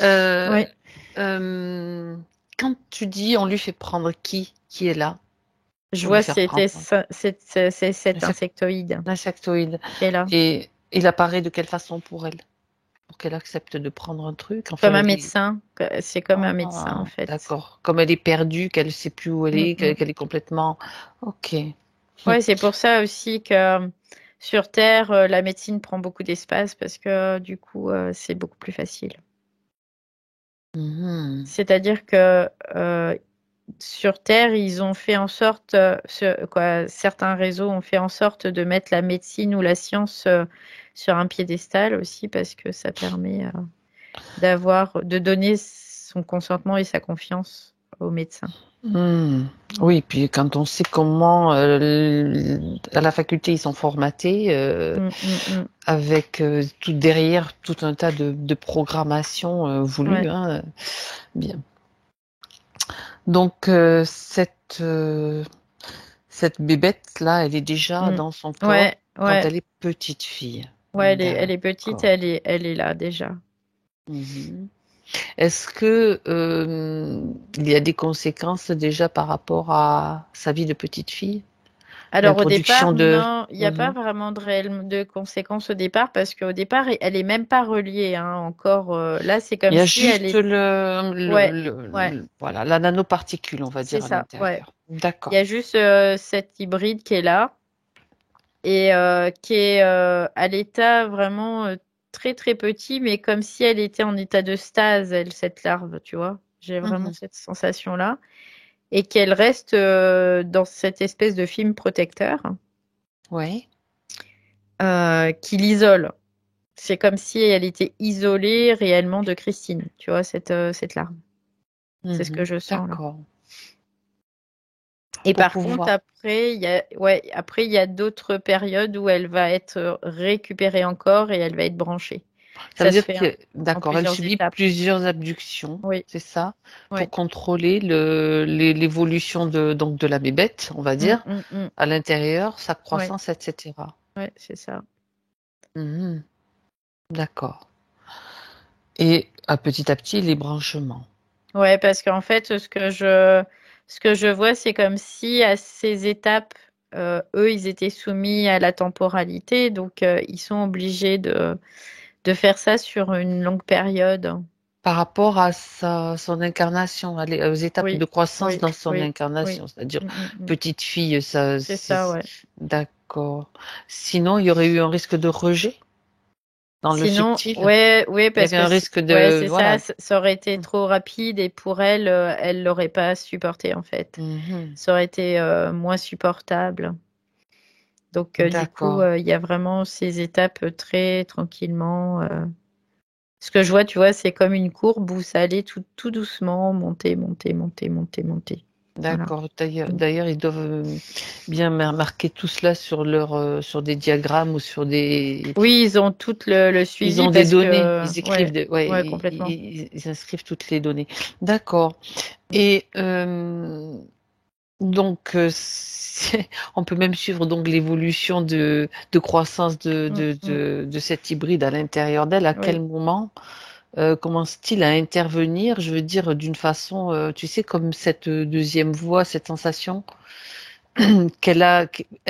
Euh, Ouais. euh, Quand tu dis on lui fait prendre qui est là Je pour lui vois, faire prendre c'est cet l'insec- insectoïde l'insectoïde qui est là. et il apparaît de quelle façon pour elle? Pour qu'elle accepte de prendre un truc? Comme Enfin, un médecin. C'est comme un médecin, en ah, fait. d'accord. Comme elle est perdue, qu'elle ne sait plus où elle Mm, est, mm. qu'elle est complètement. Ok. Ouais, c'est pour ça aussi que sur Terre, la médecine prend beaucoup d'espace parce que du coup, c'est beaucoup plus facile. Mhm. C'est-à-dire que sur Terre, ils ont fait en sorte, certains réseaux ont fait en sorte de mettre la médecine ou la science sur un piédestal aussi parce que ça permet de donner son consentement et sa confiance aux médecins. Hmm. Oui, puis quand on sait comment à la faculté ils sont formatés, Mm, mm, mm. avec tout derrière tout un tas de programmations voulues, Ouais. hein, bien. Donc cette bébête là, elle est déjà Mm. dans son corps Ouais, quand ouais, elle est petite fille. ouais, elle est petite, D'accord. elle est là déjà. Mhm. Est-ce que il y a des conséquences déjà par rapport à sa vie de petite fille? Alors au L'introduction départ, de. non, il n'y a pas Mhm. vraiment de conséquences au départ parce qu'au départ, elle est même pas reliée, hein, encore. Là, c'est Il comme y a si elle juste est. Ouais, ouais, voilà, la nanoparticule, on va c'est dire, à ça, ouais. l'intérieur. Il y a D'accord. juste cette hybride qui est là et qui est à l'état vraiment très très petit, mais comme si elle était en état de stase, elle, cette larve, tu vois. J'ai vraiment Mhm. cette sensation-là. Et qu'elle reste dans cette espèce de film protecteur Oui. qui l'isole. C'est comme si elle était isolée réellement de Christine, tu vois, cette larme. C'est ce que Mhm. je sens là. D'accord. Et pour par contre, pouvoir. après, il y a d'autres périodes où elle va être récupérée encore et elle va être branchée. Ça veut Ça se dire fait que, en d'accord, elle plusieurs subit étapes. plusieurs abductions, Oui, c'est ça, oui. pour contrôler l'évolution donc de la bébête, on va Mm, dire, mm, mm. à l'intérieur, sa Ouais, croissance, etc. ouais, c'est ça. Mhm. D'accord. Et petit à petit, les branchements. Ouais, parce qu'en fait, ce que je vois, c'est comme si à ces étapes, eux, ils étaient soumis à la temporalité, donc ils sont obligés de faire ça sur une longue période. Par rapport à son incarnation, aux étapes Oui, de croissance oui, dans son oui, oui. incarnation, c'est-à-dire Mm, mm, mm. petite fille, ça, C'est ça, ouais. d'accord. Sinon, il y aurait eu un risque de rejet dans le Sinon, subtil. ouais, ouais, Il y parce avait que un risque ouais, de, c'est ça, voilà. ça aurait été trop rapide et pour elle, elle l'aurait pas supporté en fait. Mhm. Ça aurait été moins supportable. Donc, du coup, D'accord. il y a vraiment ces étapes très tranquillement. Ce que je vois, tu vois, c'est comme une courbe où ça allait tout doucement, monter, monter, monter, monter, monter. Voilà. D'accord. D'ailleurs, Mm. d'ailleurs, ils doivent bien marquer tout cela sur des diagrammes ou sur des, Oui, ils ont tout le ils suivi ont des parce données. que, Ils écrivent ouais, ouais, ouais, complètement. ils inscrivent toutes les données. D'accord. Et donc, on peut même suivre donc l'évolution de croissance Mm, mm. de cet hybride à l'intérieur d'elle. À quel Oui. moment commence-t-il à intervenir? Je veux dire d'une façon, tu sais, comme cette deuxième voix, cette sensation qu'elle a.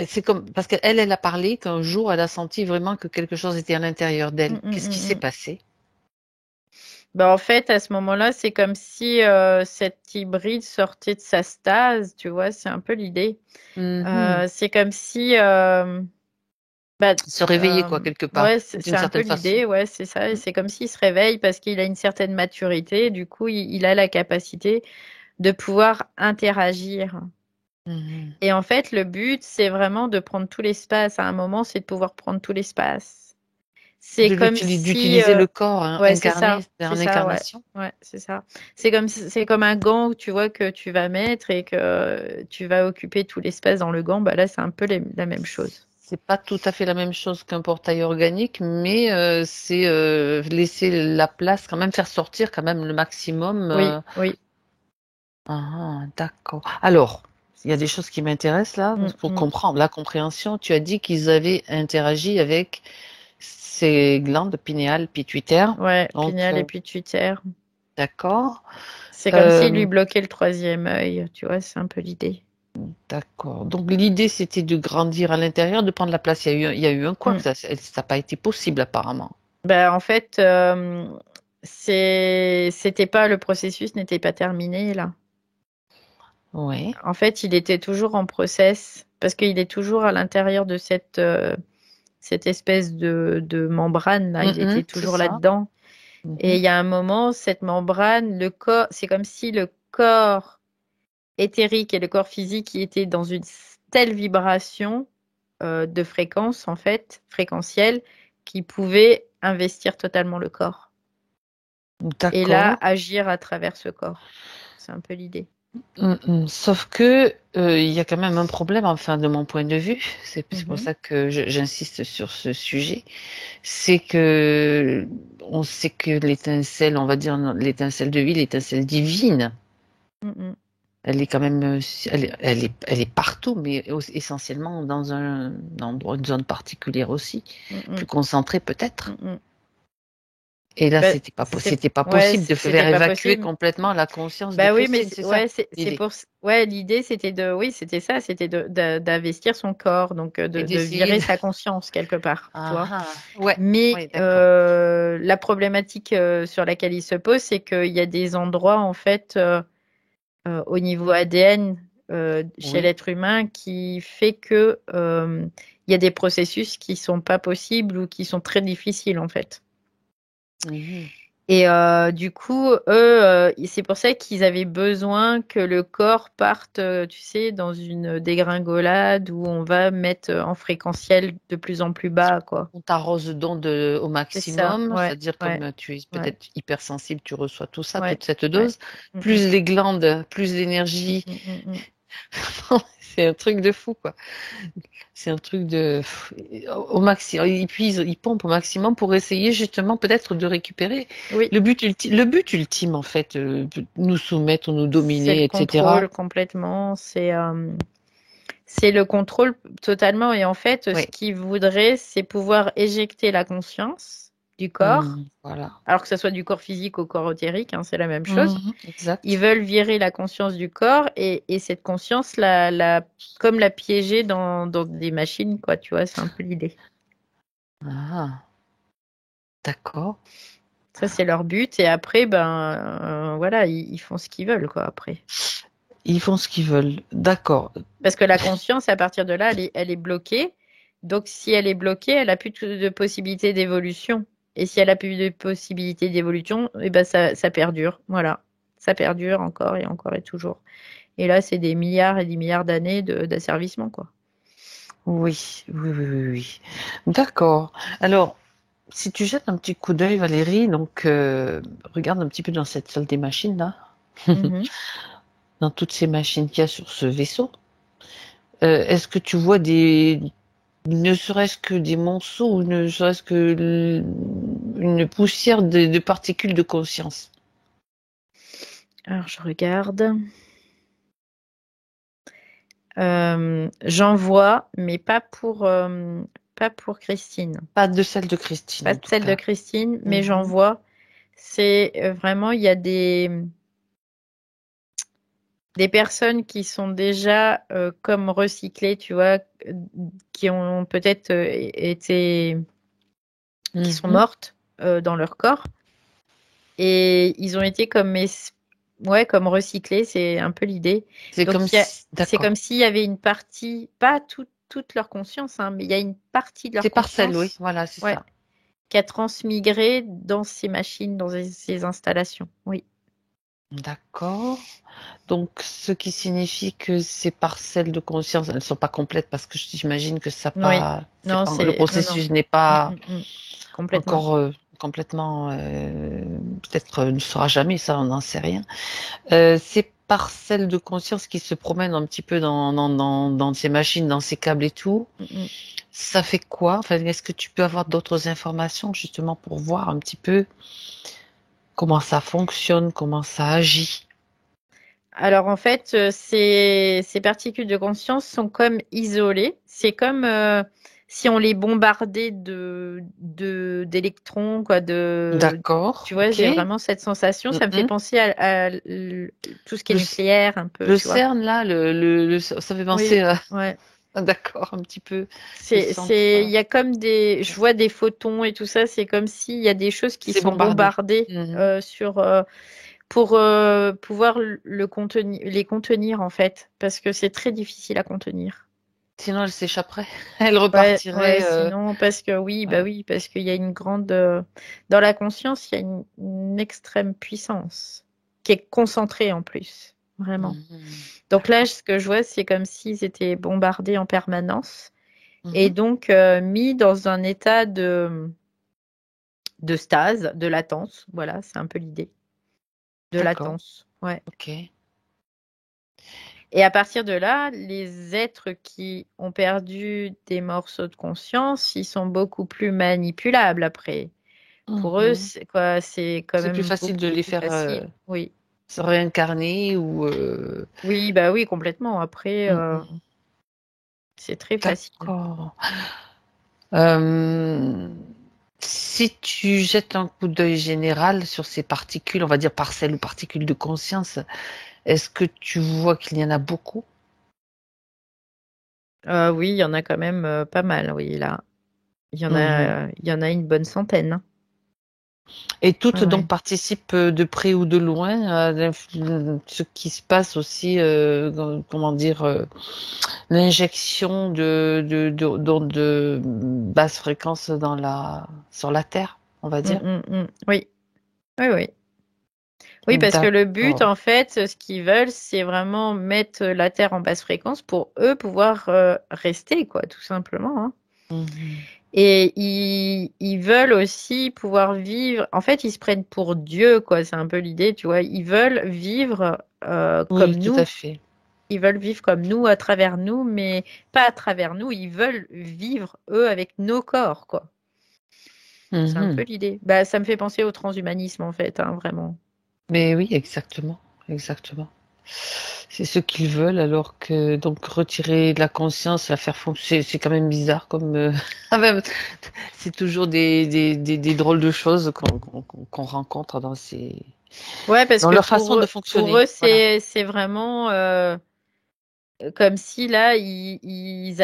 C'est comme parce elle a parlé qu'un jour elle a senti vraiment que quelque chose était à l'intérieur Mm, d'elle. mm, Qu'est-ce qui mm, s'est mm. passé? Bah, en fait, à ce moment-là, c'est comme si cet hybride sortait de sa stase, tu vois, c'est un peu l'idée. Mhm. C'est comme si, bah, Se réveiller quoi quelque part, ouais, c'est d'une un peu certaine façon. l'idée, ouais, c'est ça. Et c'est comme s'il se réveille parce qu'il a une certaine maturité, du coup, il a la capacité de pouvoir interagir. Mhm. Et en fait, le but, c'est vraiment de prendre tout l'espace. À un moment, c'est de pouvoir prendre tout l'espace. C'est comme si, D'utiliser le corps hein, ouais, incarné, c'est c'est en ça, ouais, incarnation. ouais, c'est ça. C'est comme un gant, tu vois, que tu vas mettre et que tu vas occuper tout l'espace dans le gant. Bah là, c'est un peu la même chose. C'est pas tout à fait la même chose qu'un portail organique, mais c'est laisser la place, quand même faire sortir quand même le maximum. Oui, oui. D'accord. Alors, il y a des choses qui m'intéressent là, Mm, pour mm. comprendre la compréhension. Tu as dit qu'ils avaient interagi avec ces glandes pinéales pituitaires. Ouais, Donc, pinéal et pituitaire. d'accord. C'est comme s'il lui Euh, bloquait le troisième œil, tu vois, c'est un peu l'idée. d'accord. Donc, l'idée, c'était de grandir à l'intérieur, de prendre la place. Il y a eu un quoi Mm. que ça n'a pas été possible apparemment. Bah, en fait, c'était pas, le processus n'était pas terminé là. Oui. En fait, il était toujours en process parce qu'il est toujours à l'intérieur de cette espèce de membrane là. Il était C'est toujours ça. là-dedans. Et Mhm. il y a un moment, cette membrane, le corps, c'est comme si le corps éthérique et le corps physique qui étaient dans une telle vibration de fréquence, en fait, fréquentielle, qui pouvait investir totalement le corps. Et là, D'accord. agir à travers ce corps. C'est un peu l'idée. Sauf que il y a quand même un problème, enfin de mon point de vue, c'est pour Mhm. ça que j'insiste sur ce sujet, c'est que on sait que l'étincelle, on va dire l'étincelle de vie, l'étincelle divine, Mhm. elle est quand même, elle est partout, mais essentiellement dans un endroit, une zone particulière aussi, Mhm. plus concentrée peut-être. Mhm. Et là, Bah, c'était pas ouais, possible de faire c'était pas évacuer possible. complètement la conscience de Bah oui, mais Christine, c'est ça ouais, c'est l'idée. pour ouais, l'idée c'était oui, c'était ça, c'était d'investir son corps, donc Et de d'essayer virer de... sa conscience quelque part, tu Ah, vois. ah. Ouais, Mais oui, d'accord. la problématique sur laquelle il se pose, c'est qu'il y a des endroits en fait au niveau ADN chez Oui. l'être humain qui fait que il y a des processus qui sont pas possibles ou qui sont très difficiles en fait. Mhm. Et du coup, eux, c'est pour ça qu'ils avaient besoin que le corps parte, tu sais, dans une dégringolade où on va mettre en fréquentiel de plus en plus bas, quoi. On t'arrose donc au C'est ça, maximum, ouais, c'est-à-dire ouais, comme tu es ouais, peut-être hypersensible, tu reçois tout ça, ouais, toute cette ouais. dose. Mm, mm, Plus les glandes, plus l'énergie mm, mm, mm. C'est un truc de fou, quoi. C'est un truc de au maximum. Et puis ils pompent au maximum pour essayer justement peut-être de récupérer. Oui, Le but ultime en fait, nous soumettre ou nous c'est dominer, le etc. contrôle complètement. C'est le contrôle totalement. Et en fait, ce Oui. qu'ils voudraient, c'est pouvoir éjecter la conscience du corps. Voilà. Alors que ce soit du corps physique au corps éthérique, hein, c'est la même chose. Exact. Ils veulent virer la conscience du corps et cette conscience, comme la piéger dans des machines, quoi, tu vois, c'est un peu l'idée. Ah, d'accord. Ça, c'est leur but. Et après, voilà, ils font ce qu'ils veulent, quoi, après. Ils font ce qu'ils veulent. D'accord. Parce que la conscience, à partir de là, elle est bloquée. Donc, si elle est bloquée, elle n'a plus de possibilité d'évolution. Et si elle a plus de possibilité d'évolution, eh ben ça perdure. Voilà. Ça perdure encore et toujours. Et là, c'est des milliards et des milliards d'années d'asservissement, quoi. Oui, oui, oui, oui, oui. D'accord. Alors, si tu jettes un petit coup d'œil, Valérie, donc regarde un petit peu dans cette salle des machines là, Mhm. dans toutes ces machines qu'il y a sur ce vaisseau. Est-ce que tu vois ne serait-ce que des monceaux ou ne serait-ce que une poussière de particules de conscience? Alors, je regarde. J'en vois, mais pas pour Christine. Pas de celle de Christine Pas en de tout celle de cas. Christine, mais j'en Mhm. vois. C'est vraiment, il y a des personnes qui sont déjà comme recyclées, tu vois, qui ont peut-être qui sont Mhm. mortes dans leur corps. Et ils ont été ouais, comme recyclés, c'est un peu l'idée. C'est comme Donc, si... c'est comme D'accord. s'il y avait une partie, pas toute leur conscience, hein, mais il y a une partie de C'est leur parcelle, oui, conscience, voilà, c'est ouais, ça. qui a transmigré dans ces machines, dans ces installations. Oui. D'accord. Donc, ce qui signifie que ces parcelles de conscience, elles ne sont pas complètes parce que j'imagine que ça Oui. pas, Non, le non. processus n'est Mm, pas mm, mm. Complètement. encore complètement, peut-être ne sera jamais, ça, on n'en sait rien. Ces parcelles de conscience qui se promènent un petit peu dans ces machines, dans ces câbles et tout, Mm, mm. ça fait quoi? Enfin, est-ce que tu peux avoir d'autres informations justement pour voir un petit peu comment ça fonctionne, comment ça agit? Alors en fait, ces particules de conscience sont comme isolées. C'est comme si on les bombardait d'électrons, quoi. D'accord, Tu vois, ok. j'ai vraiment cette sensation. Ça me fait Mhm. penser à tout ce qui est Le, nucléaire, un peu, le tu vois. CERN, là, ça fait penser Oui, à... ouais. D'accord, un petit peu le centre. Il y a comme je vois des photons et tout ça. C'est comme s'il y a des choses qui C'est sont bombardé. bombardées Mhm. pour pouvoir les contenir en fait, parce que c'est très difficile à contenir. Sinon, elle s'échapperait. Elle Ouais, ouais, repartirait. sinon, parce que oui, bah Ouais. oui, parce qu'il y a une grande, dans la conscience, il y a une extrême puissance qui est concentrée en plus, vraiment. Mhm. Donc là, D'accord. ce que je vois, c'est comme s'ils étaient bombardés en permanence et Mhm. donc mis dans un état de stase, de latence. Voilà, c'est un peu l'idée. De D'accord. latence, ouais. Ok. Et à partir de là, les êtres qui ont perdu des morceaux de conscience, ils sont beaucoup plus manipulables après. Pour eux, Mhm. c'est quoi, c'est quand C'est plus même facile de beaucoup les plus faire facile. Oui. se réincarner ou. Oui, bah oui, complètement. Après, Mhm. c'est très facile. D'accord. Euh, Si tu jettes un coup d'œil général sur ces particules, on va dire parcelles ou particules de conscience, est-ce que tu vois qu'il y en a beaucoup? Oui, il y en a quand même pas mal, oui, là. Mhm. Il y en a une bonne centaine, hein. Et Ouais, toutes donc ouais. participent de près ou de loin à ce qui se passe aussi, comment dire, l'injection d'ondes de basse fréquence sur la Terre, on va dire. Oui, oui, oui. Oui, parce que le but, D'accord. en fait, ce qu'ils veulent, c'est vraiment mettre la Terre en basse fréquence pour eux pouvoir rester, quoi, tout simplement, hein. Mhm. Et ils veulent aussi pouvoir vivre. En fait, ils se prennent pour Dieu, quoi. C'est un peu l'idée, tu vois. Ils veulent vivre comme Oui, tout à nous. fait. Ils veulent vivre comme nous, à travers nous, mais pas à travers nous. Ils veulent vivre, eux, avec nos corps, quoi. C'est un peu l'idée. Bah, ça me fait penser au transhumanisme, en fait, hein, vraiment. Mais oui, exactement. C'est ce qu'ils veulent, alors que donc retirer de la conscience, la faire fonctionner, c'est quand même bizarre comme. C'est toujours des drôles de choses qu'on rencontre Ouais, parce dans que leur façon de pour fonctionner. eux, Voilà. c'est vraiment comme si là, ils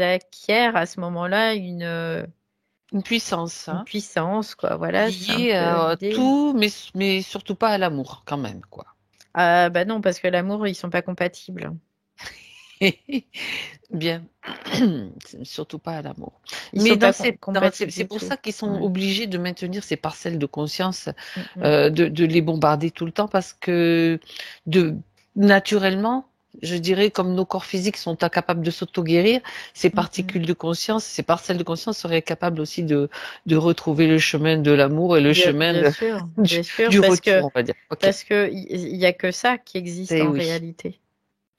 acquièrent à ce moment-là Une puissance, une hein, puissance, quoi. Voilà, c'est un liée peu à l'idée. tout, mais surtout pas à l'amour, quand même, quoi. Ah, bah non, parce que l'amour, ils sont pas compatibles. Bien, surtout pas à l'amour. Ils Mais sont pas c'est compatibles du pour tout. ça qu'ils sont Ouais. obligés de maintenir ces parcelles de conscience, Mm, mm. de les bombarder tout le temps parce que de naturellement, je dirais, comme nos corps physiques sont incapables de s'auto-guérir, ces Mm, mm. particules de conscience, ces parcelles de conscience seraient capables aussi de retrouver le chemin de l'amour et le chemin du, Bien sûr, du retour, on va dire. Ok. parce que il y a que ça qui existe Eh en oui. réalité.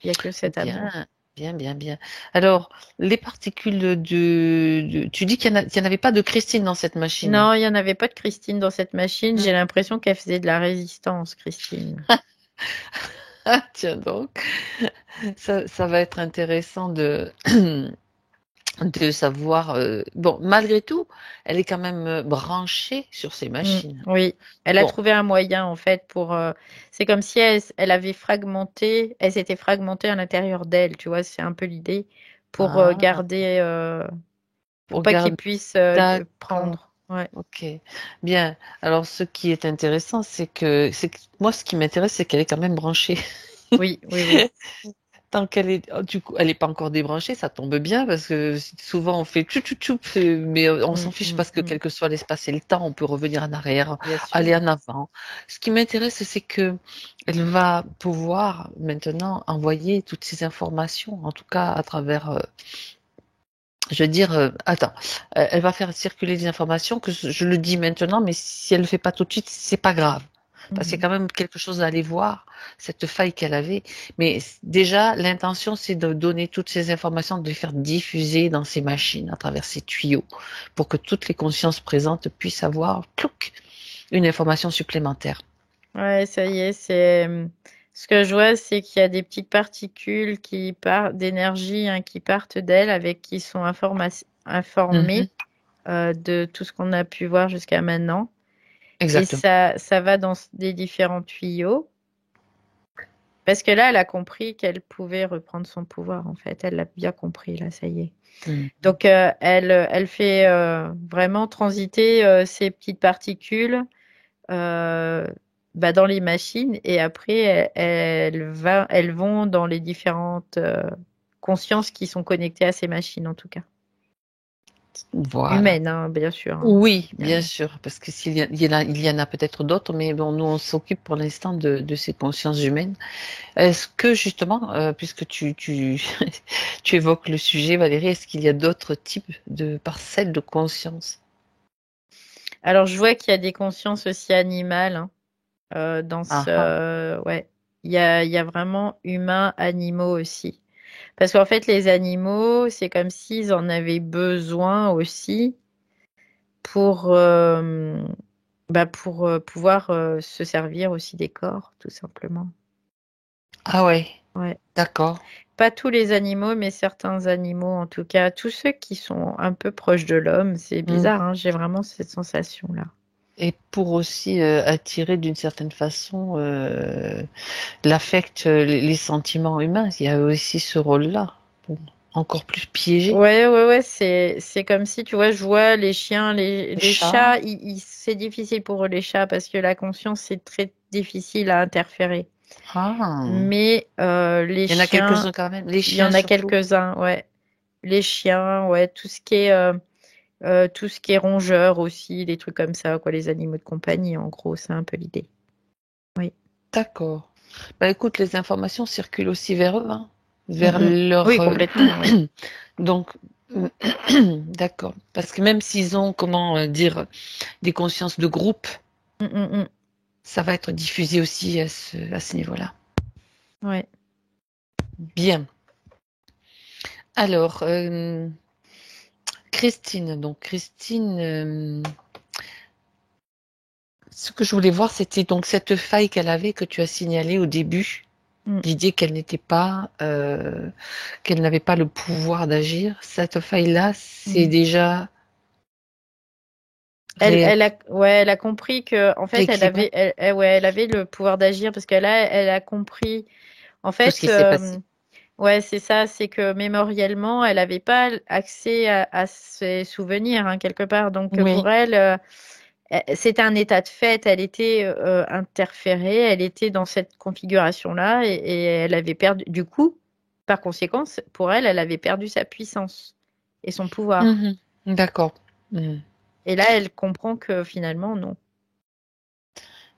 Il y a que cet amour. Bien, bien. Alors, les particules tu dis qu'il y en avait pas de Christine dans cette machine. Non, il n'y en avait pas de Christine dans cette machine. J'ai l'impression qu'elle faisait de la résistance, Christine. Ah, tiens donc, ça va être intéressant de savoir. Bon, malgré tout, elle est quand même branchée sur ces machines. Oui, elle a Bon, trouvé un moyen en fait pour. C'est comme si elle avait fragmenté, elle s'était fragmentée à l'intérieur d'elle, tu vois, c'est un peu l'idée pour ah, garder, pour pas qu'ils regarde, puissent d'accord. prendre. Ouais. Ok, bien. Alors, ce qui est intéressant, c'est que moi, ce qui m'intéresse, c'est qu'elle est quand même branchée. Oui. Tant qu'elle est, oh, du coup, elle n'est pas encore débranchée, ça tombe bien parce que souvent on fait tchou tchou tchou, mais on s'en fiche parce que quel que soit l'espace et le temps, on peut revenir en arrière, Bien aller sûr. en avant. Ce qui m'intéresse, c'est que elle va pouvoir maintenant envoyer toutes ces informations, en tout cas à travers, je veux dire, attends, elle va faire circuler des informations que je le dis maintenant, mais si elle le fait pas tout de suite, c'est pas grave. Parce qu'il y a Mhm. quand même quelque chose à aller voir, cette faille qu'elle avait. Mais déjà, l'intention, c'est de donner toutes ces informations, de les faire diffuser dans ces machines, à travers ces tuyaux, pour que toutes les consciences présentes puissent avoir, plouc, une information supplémentaire. Ouais, ça y est, c'est ce que je vois, c'est qu'il y a des petites particules qui partent d'énergie, hein, qui partent d'elle, avec qui sont Mhm, informées de tout ce qu'on a pu voir jusqu'à maintenant. Et exactement. ça va dans des différents tuyaux. Parce que là, elle a compris qu'elle pouvait reprendre son pouvoir, en fait. Elle l'a bien compris, là, ça y est. Mhm. Donc, elle fait vraiment transiter ces petites particules euh, bah, dans les machines et après, elles vont dans les différentes consciences qui sont connectées à ces machines, en tout cas. Voilà. Humaines, hein, bien sûr, hein, Oui, bien évidemment. sûr, parce que il y en a peut-être d'autres, mais bon, nous, on s'occupe pour l'instant de ces consciences humaines. Est-ce que justement, puisque tu évoques le sujet, Valérie, est-ce qu'il y a d'autres types de parcelles de conscience? Alors, je vois qu'il y a des consciences aussi animales, hein. Dans Ah ah. ouais, il y a vraiment humains, animaux aussi. Parce qu'en fait, les animaux, c'est comme s'ils en avaient besoin aussi pour, pour pouvoir se servir aussi des corps, tout simplement. Ah ouais, Ouais. d'accord. Pas tous les animaux, mais certains animaux, en tout cas, tous ceux qui sont un peu proches de l'homme, c'est Hmm. bizarre, hein, j'ai vraiment cette sensation-là. Et pour aussi attirer d'une certaine façon l'affect, les sentiments humains, il y a aussi ce rôle-là, pour encore plus piégé. Ouais, c'est comme si, tu vois, je vois les chiens, Les les chats. chats, c'est difficile pour eux, les chats, parce que la conscience, c'est très difficile à interférer. Ah, Mais les il y en a chiens, quelques-uns quand même. Les il y chiens en a surtout. quelques-uns, ouais. Les chiens, ouais, tout ce qui est rongeur aussi, des trucs comme ça, quoi, les animaux de compagnie, en gros, c'est un peu l'idée. Oui. D'accord. Bah écoute, les informations circulent aussi vers eux, hein, Mm, vers mm. Oui, leur. complètement, oui. Donc, d'accord. Parce que même s'ils ont, comment dire, des consciences de groupe, Mm. ça va être diffusé aussi à ce niveau-là. Ouais. Bien. Alors, Christine. Donc, Christine, ce que je voulais voir, c'était donc cette faille qu'elle avait que tu as signalée au début. Mm. L'idée qu'elle qu'elle n'avait pas le pouvoir d'agir. Cette faille-là, c'est déjà Elle a compris que, en fait, rééquilibré ouais, elle avait le pouvoir d'agir parce elle a compris. En tout ce fait, qui s'est passé. ouais, c'est ça, c'est que mémoriellement, elle n'avait pas accès à ses souvenirs, hein, quelque part. Donc, pour Oui. elle, c'était un état de fait, elle était interférée, elle était dans cette configuration-là et elle avait perdu, du coup, par conséquence, pour elle, elle avait perdu sa puissance et son pouvoir. Mhm. D'accord. Mhm. Et là, elle comprend que finalement, non.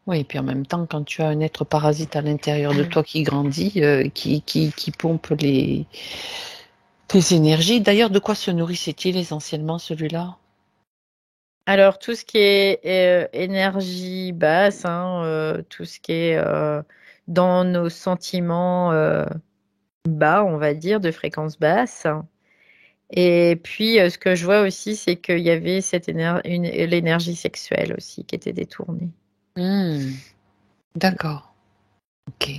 Oui, et puis en même temps, quand tu as un être parasite à l'intérieur de toi qui grandit, qui pompe tes énergies. D'ailleurs, de quoi se nourrissait-il essentiellement celui-là? Alors, tout ce qui est énergie basse, hein, tout ce qui est dans nos sentiments bas, on va dire, de fréquence basse. Et puis, ce que je vois aussi, c'est qu'il y avait l'énergie sexuelle aussi qui était détournée. Hmm. D'accord. Ok.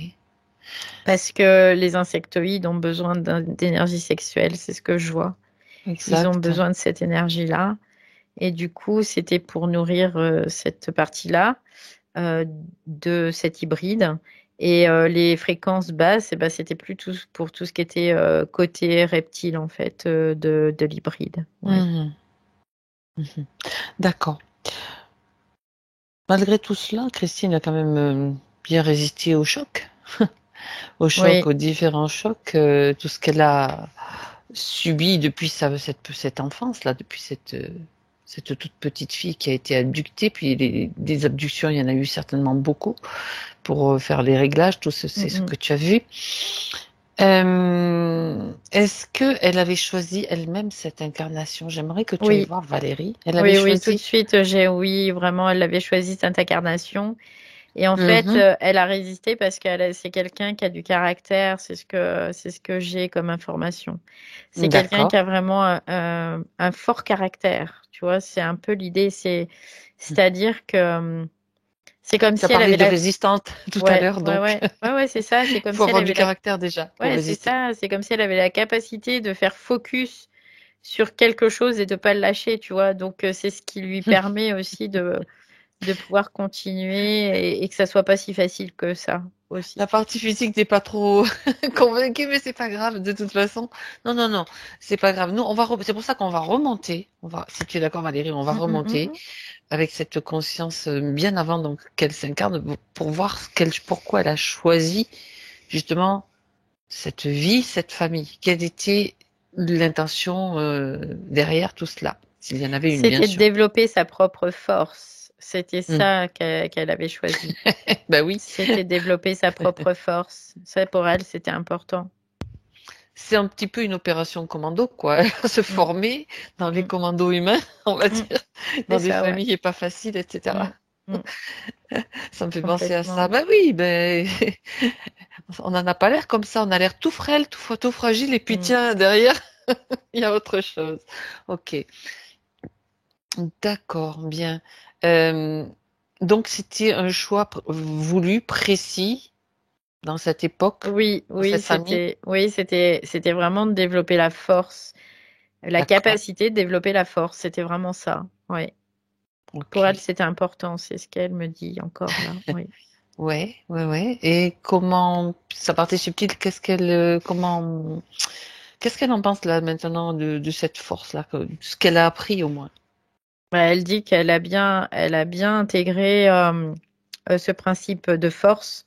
Parce que les insectoïdes ont besoin d'énergie sexuelle, c'est ce que je vois. Ils ont Exact. besoin de cette énergie-là. Et du coup, c'était pour nourrir cette partie-là de cet hybride. Et les fréquences basses, eh ben, c'était plus pour tout ce qui était côté reptile, en fait, de l'hybride. Oui. Mhm. Mhm. D'accord. Malgré tout cela, Christine a quand même bien résisté au choc, Oui. aux différents chocs, tout ce qu'elle a subi depuis cette enfance-là, depuis cette toute petite fille qui a été abductée, puis des abductions, il y en a eu certainement beaucoup pour faire les réglages, Mm, c'est ce mm. que tu as vu. Est-ce qu'elle avait choisi elle-même cette incarnation? J'aimerais que tu ailles Oui. voir Valérie. Elle avait Oui, oui, tout de choisi. suite, oui, vraiment, elle avait choisi cette incarnation. Et en fait, Mhm. elle a résisté parce c'est quelqu'un qui a du caractère, c'est ce que j'ai comme information. C'est quelqu'un qui D'accord. a vraiment un fort caractère, tu vois, c'est un peu l'idée, c'est-à-dire que c'est comme Tu as si elle parlé avait de la, résistante tout à ouais, l'heure, ouais, donc ouais, ouais, ouais, c'est ça, c'est il comme faut si elle avoir du avait la, caractère déjà pour ouais, c'est résister. ça, c'est comme si elle avait la capacité de faire focus sur quelque chose et de pas le lâcher, tu vois. Donc c'est ce qui lui permet aussi de pouvoir continuer et que ça soit pas si facile que ça aussi. La partie physique n'est pas trop convaincue, mais c'est pas grave de toute façon. Non, non, non, c'est pas grave. Nous, c'est pour ça qu'on va remonter. Si tu es d'accord, Valérie, on va Mm, mm, remonter mm. avec cette conscience bien avant donc qu'elle s'incarne pour voir pourquoi elle a choisi justement cette vie, cette famille. Quelle était l'intention derrière tout cela, s'il y en avait une, bien C'était de sûr. développer sa propre force. C'était Hmm. ça qu'elle avait choisi. Ben oui, C'était développer sa propre force. Ça, pour elle, c'était important. c'est un petit peu une opération commando, quoi. Se Mm, former dans les mm, commandos humains, on va mm. dire, C'est dans des ça, ouais. familles pas faciles, etc. Mm, mm. Ça me fait penser à ça. Complètement. Ben oui, ben on n'en a pas l'air comme ça. On a l'air tout frêle, tout fragile, et puis Mm. tiens, derrière, il y a autre chose. Ok, d'accord, bien. Euh, donc c'était un choix voulu, précis, dans cette époque, Oui, dans cette famille. c'était vraiment de développer la force, la D'accord, capacité de développer la force. C'était vraiment ça. Oui. Pour elle, ok. c'était important. C'est ce qu'elle me dit encore là. Oui. Ouais, ouais, ouais. Et comment, sa partie subtile, qu'est-ce qu'elle en pense là maintenant de cette force-là, ce qu'elle a appris au moins? Bah, elle dit elle a bien intégré ce principe de force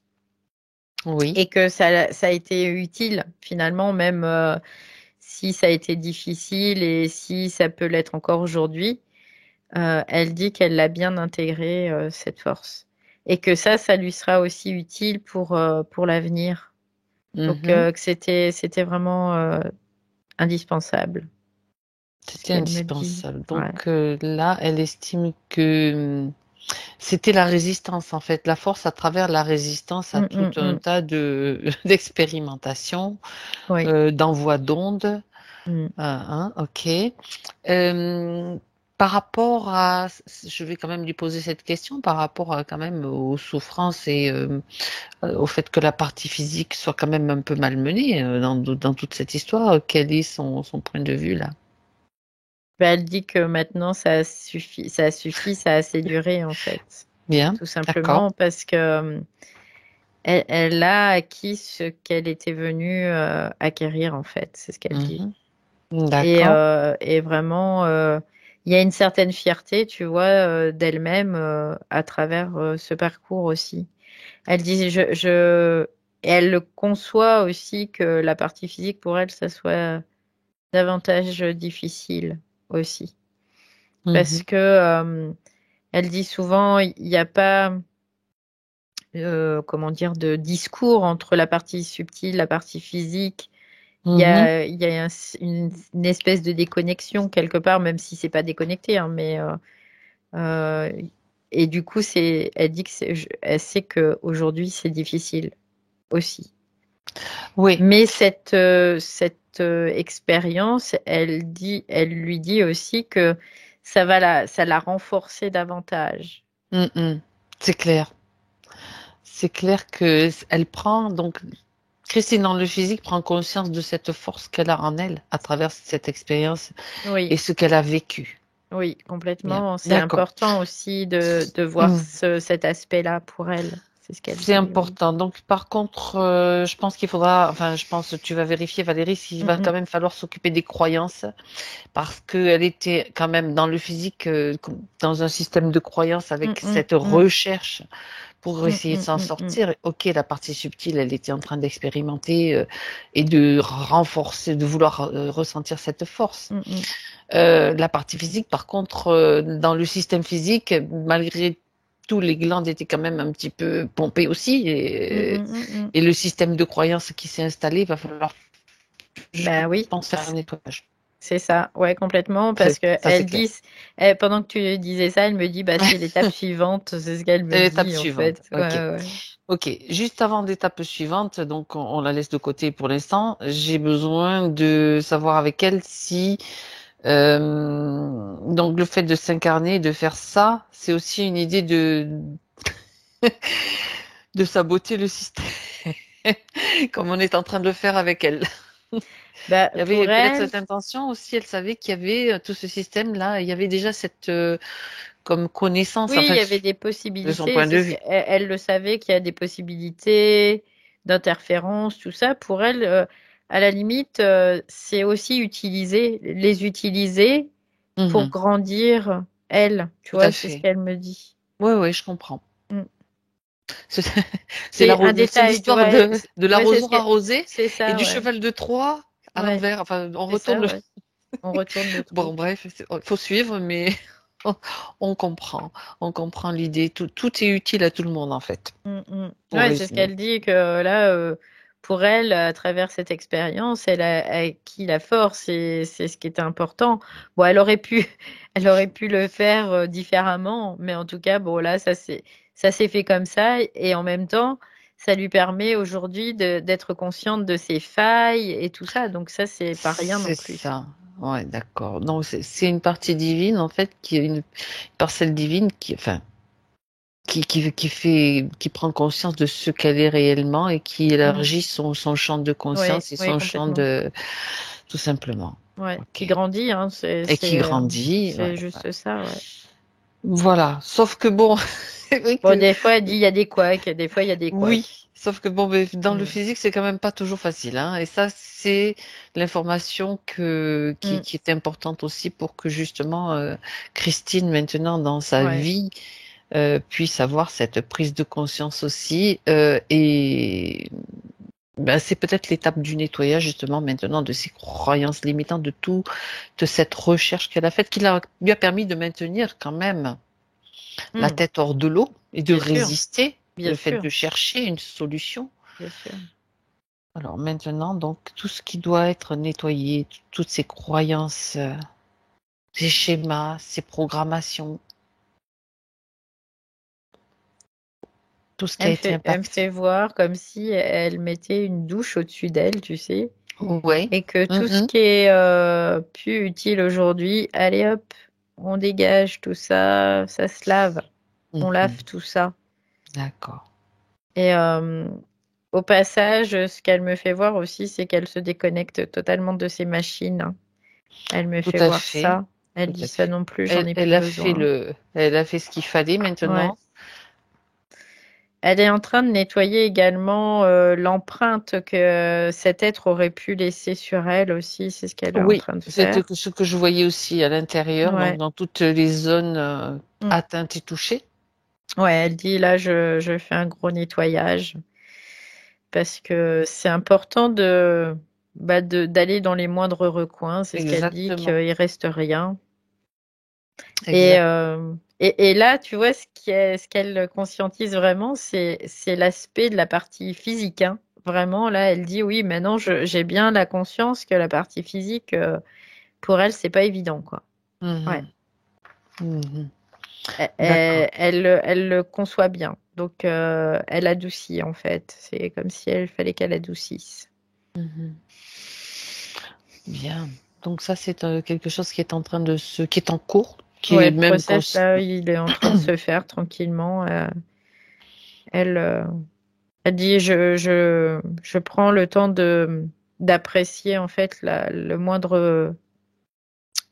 Oui, et que ça a été utile finalement, même si ça a été difficile et si ça peut l'être encore aujourd'hui. Elle dit qu'elle l'a bien intégré cette force et que ça lui sera aussi utile pour l'avenir. Donc mhm. que c'était vraiment indispensable. C'est ce C'était qu'elle me dit. indispensable. Donc Ouais. là, elle estime que C'était la résistance, en fait, la force à travers la résistance à tout un tas d'expérimentations, Oui. d'envoi d'ondes. Ok. Euh, Par rapport à, je vais quand même lui poser cette question, par rapport quand même aux souffrances et au fait que la partie physique soit quand même un peu malmenée dans toute cette histoire. Quel est son point de vue là? Bah, elle dit que maintenant ça suffit, ça a assez duré en fait. Bien, Tout d'accord. simplement parce que elle a acquis ce qu'elle était venue acquérir en fait, c'est ce qu'elle dit. Mhm. D'accord. Et vraiment, il y a une certaine fierté, tu vois, d'elle-même à travers ce parcours aussi. Elle dit, et elle le conçoit aussi que la partie physique pour elle, ça soit davantage difficile aussi. Parce Mhm. que elle dit souvent, il n'y a pas, comment dire, de discours entre la partie subtile, la partie physique. Mhm. Il y a une espèce de déconnexion quelque part, même si c'est pas déconnecté, hein, mais euh, et du coup, elle dit que elle sait que aujourd'hui c'est difficile aussi. Oui, Mais cette expérience, elle lui dit aussi que ça l'a renforcée davantage. mhm. C'est clair. C'est clair que elle prend donc Christine dans le physique prend conscience de cette force qu'elle a en elle à travers cette expérience Oui, et ce qu'elle a vécu. oui, Bien, complètement. C'est d'accord. important aussi de voir Mm. cet aspect-là pour elle. C'est ce qu'elle C'est dit, oui. important. Donc, par contre, je pense qu'il faudra, enfin, je pense que tu vas vérifier, Valérie, s'il Mm, va quand mm, même falloir s'occuper des croyances, parce qu'elle était quand même dans le physique, dans un système de croyances mm, avec mm, cette mm, recherche pour mm, essayer de mm, s'en mm, mm, sortir. Ok, la partie subtile, elle était en train d'expérimenter et de renforcer, de vouloir ressentir cette force. mm, mm, La partie physique, par contre, dans le système physique, malgré tout, les glandes étaient quand même un petit peu pompées aussi. mm, mm, mm, mm. Et le système de croyance qui s'est installé, il va falloir, je Bah oui, pense, faire un nettoyage. c'est ça, ouais, complètement, parce que Ça, c'est elle clair. dit, pendant que tu disais ça, elle me dit, bah c'est l'étape suivante, c'est ce qu'elle me L'étape dit en suivante. fait. Ouais, Ok. ouais. Ok. Juste avant l'étape suivante, donc on la laisse de côté pour l'instant. J'ai besoin de savoir avec elle si donc le fait de s'incarner, de faire ça, c'est aussi une idée de saboter le système, comme on est en train de le faire avec elle. Bah Il y avait pour peut-être elle, cette intention aussi, elle savait qu'il y avait tout ce système-là, il y avait déjà cette comme connaissance, oui, il enfin, y avait des de son possibilités, point de c'est ce vue. qu'elle elle le savait qu'il y a des possibilités d'interférence, tout ça. Pour elle, à la limite, c'est aussi les utiliser pour Mhm, grandir elle, tu tout à vois, c'est ce fait. qu'elle me dit. Oui, oui, je comprends. Mm. C'est C'est un c'est détail, tu l'histoire vois. de Ouais, l'arroseur arrosé c'est et ça, du ouais. cheval de Troie à Ouais, l'envers. Enfin, on c'est retourne ça, le... ouais. On retourne le Bon, truc. bref, il faut suivre, mais on on comprend. On comprend l'idée. Tout est utile à tout le monde, en fait, Mm, mm. pour Ouais, c'est ce résumer. qu'elle dit que là, pour elle, à travers cette expérience, elle a acquis la force et c'est ce qui était important. Bon, elle aurait pu le faire différemment, mais en tout cas, bon, là, ça s'est fait comme ça et en même temps, ça lui permet aujourd'hui d'être consciente de ses failles et tout ça. Donc ça, c'est pas rien non C'est plus. ça. Ouais, d'accord. Donc, c'est une partie divine, en fait, qui est une parcelle divine qui, enfin, qui prend conscience de ce qu'elle est réellement et qui Mm. élargit son champ de Ouais, conscience et ouais, son champ complètement. de, tout simplement. Ouais, qui Ok. grandit, hein, Et qui grandit. c'est Ouais, ouais. juste ça, ouais. Voilà. Sauf que bon, c'est vrai Bon, que des fois, elle dit il y a des couacs, des fois, il y a des oui. couacs. Sauf que bon, mais dans le Mm, physique, c'est quand même pas toujours facile, hein. Et ça, c'est l'information mm, qui est importante aussi pour que justement Christine, maintenant dans sa ouais. vie, puisse avoir cette prise de conscience aussi. Et ben, c'est peut-être l'étape du nettoyage justement maintenant de ses croyances limitantes, de tout, de cette recherche qu'elle a faite, lui a permis de maintenir quand même la Mm, tête hors de l'eau et de bien sûr, résister, bien le fait sûr, de chercher une solution. bien sûr. Alors maintenant, donc, tout ce qui doit être nettoyé, toutes ces croyances, ces schémas, ces programmations, tout ce qui a été Elle me impacté. fait voir comme si elle mettait une douche au-dessus d'elle, tu sais, Ouais. et que tout ce qui est plus utile aujourd'hui, allez hop, on dégage tout ça, ça se lave, on lave tout ça. D'accord. Et au passage, ce qu'elle me fait voir aussi, c'est qu'elle se déconnecte totalement de ses machines. Elle me Tout fait à voir fait. ça. Elle Tout dit à ça fait. non plus, j'en ai plus Elle a fait besoin. elle a fait ce qu'il fallait Ouais. maintenant. Elle est en train de nettoyer également l'empreinte que cet être aurait pu laisser sur elle aussi. C'est ce qu'elle est en Oui, train de c'était faire. ce que je voyais aussi à l'intérieur, donc Ouais. dans toutes les zones Mm. atteintes et touchées. Ouais, elle dit là, je fais un gros nettoyage parce que c'est important d'aller dans les moindres recoins. C'est ce qu'elle dit, Exactement. qu'il reste rien. Et, Exact. et là, tu vois, ce qu'elle conscientise vraiment, c'est l'aspect de la partie physique, hein. Vraiment, là, elle dit oui, maintenant, j'ai bien la conscience que la partie physique, pour elle, c'est pas évident, quoi. Ouais. Mhm. D'accord. Elle le conçoit bien. Donc, elle adoucit, en fait. C'est comme si elle fallait qu'elle adoucisse. Mhm. Bien. Donc ça, c'est quelque chose qui est en train qui est en cours, qui Ouais, est le même process, là, il est en train de se faire tranquillement. Elle, euh, Elle dit, je prends le temps d'apprécier en fait le moindre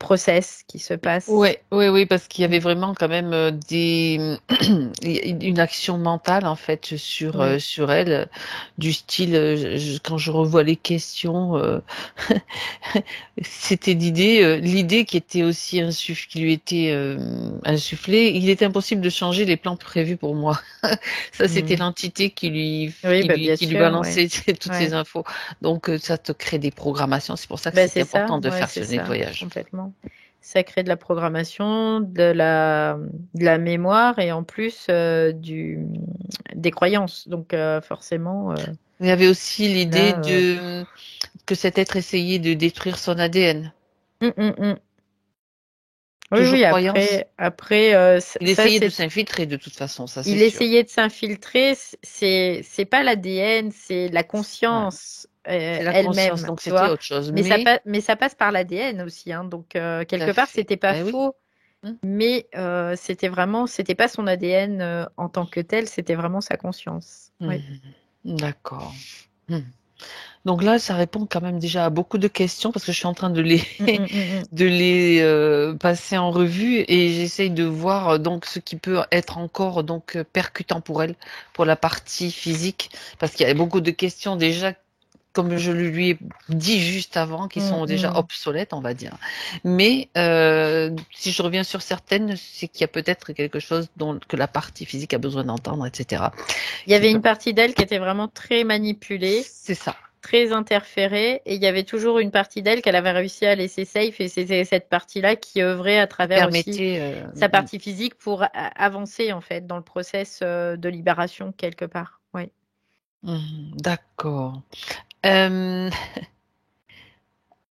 process qui se passe. Ouais, oui, oui, parce qu'il y avait vraiment quand même une action mentale en fait Oui, sur elle, du style quand je revois les questions, c'était l'idée qui était aussi qui lui était insufflée. Il est impossible de changer les plans prévus pour moi. Ça, c'était mm. l'entité Oui, bah, bien qui lui sûr, ouais. balançait toutes ces Ouais. infos. Donc ça te crée des programmations. C'est pour ça que Bah, c'était c'est ça, important de ouais, faire c'est ce ça, nettoyage. complètement. Ça crée de la programmation, de la mémoire et en plus des croyances. Donc forcément, Il y avait aussi l'idée là, de que cet être essayait de détruire son ADN. hum, hum, hum. Oui, Toujours oui, croyance. après Il ça, essayait de c'est s'infiltrer de toute façon, ça c'est il sûr. essayait de s'infiltrer, c'est pas l'ADN, c'est la Ouais. conscience C'est la conscience, elle-même, donc tu c'était vois. autre chose. Mais Mais ça passe par l'ADN aussi, hein. Donc tout à quelque part fait. c'était pas Ben oui. faux, mais c'était pas son ADN en tant que tel, c'était vraiment sa conscience. Oui. Mhm. D'accord. Mhm. Donc là, ça répond quand même déjà à beaucoup de questions parce que je suis en train de Mm, mm, mm, mm. de les passer en revue et j'essaye de voir donc ce qui peut être encore donc percutant pour elle, pour la partie physique, parce qu'il y a beaucoup de questions déjà, comme je le lui ai dit juste avant, qui Mm, sont déjà mm. obsolètes, on va dire. Mais si je reviens sur certaines, c'est qu'il y a peut-être quelque chose que la partie physique a besoin d'entendre, etc. Il y Qui avait peut... une partie d'elle qui était vraiment très manipulée, C'est ça. très interférée, et il y avait toujours une partie d'elle qu'elle avait réussi à laisser safe, et c'était cette partie-là qui œuvrait à Qui travers aussi permettait... sa partie physique pour avancer en fait dans le process de libération quelque part. Oui. D'accord.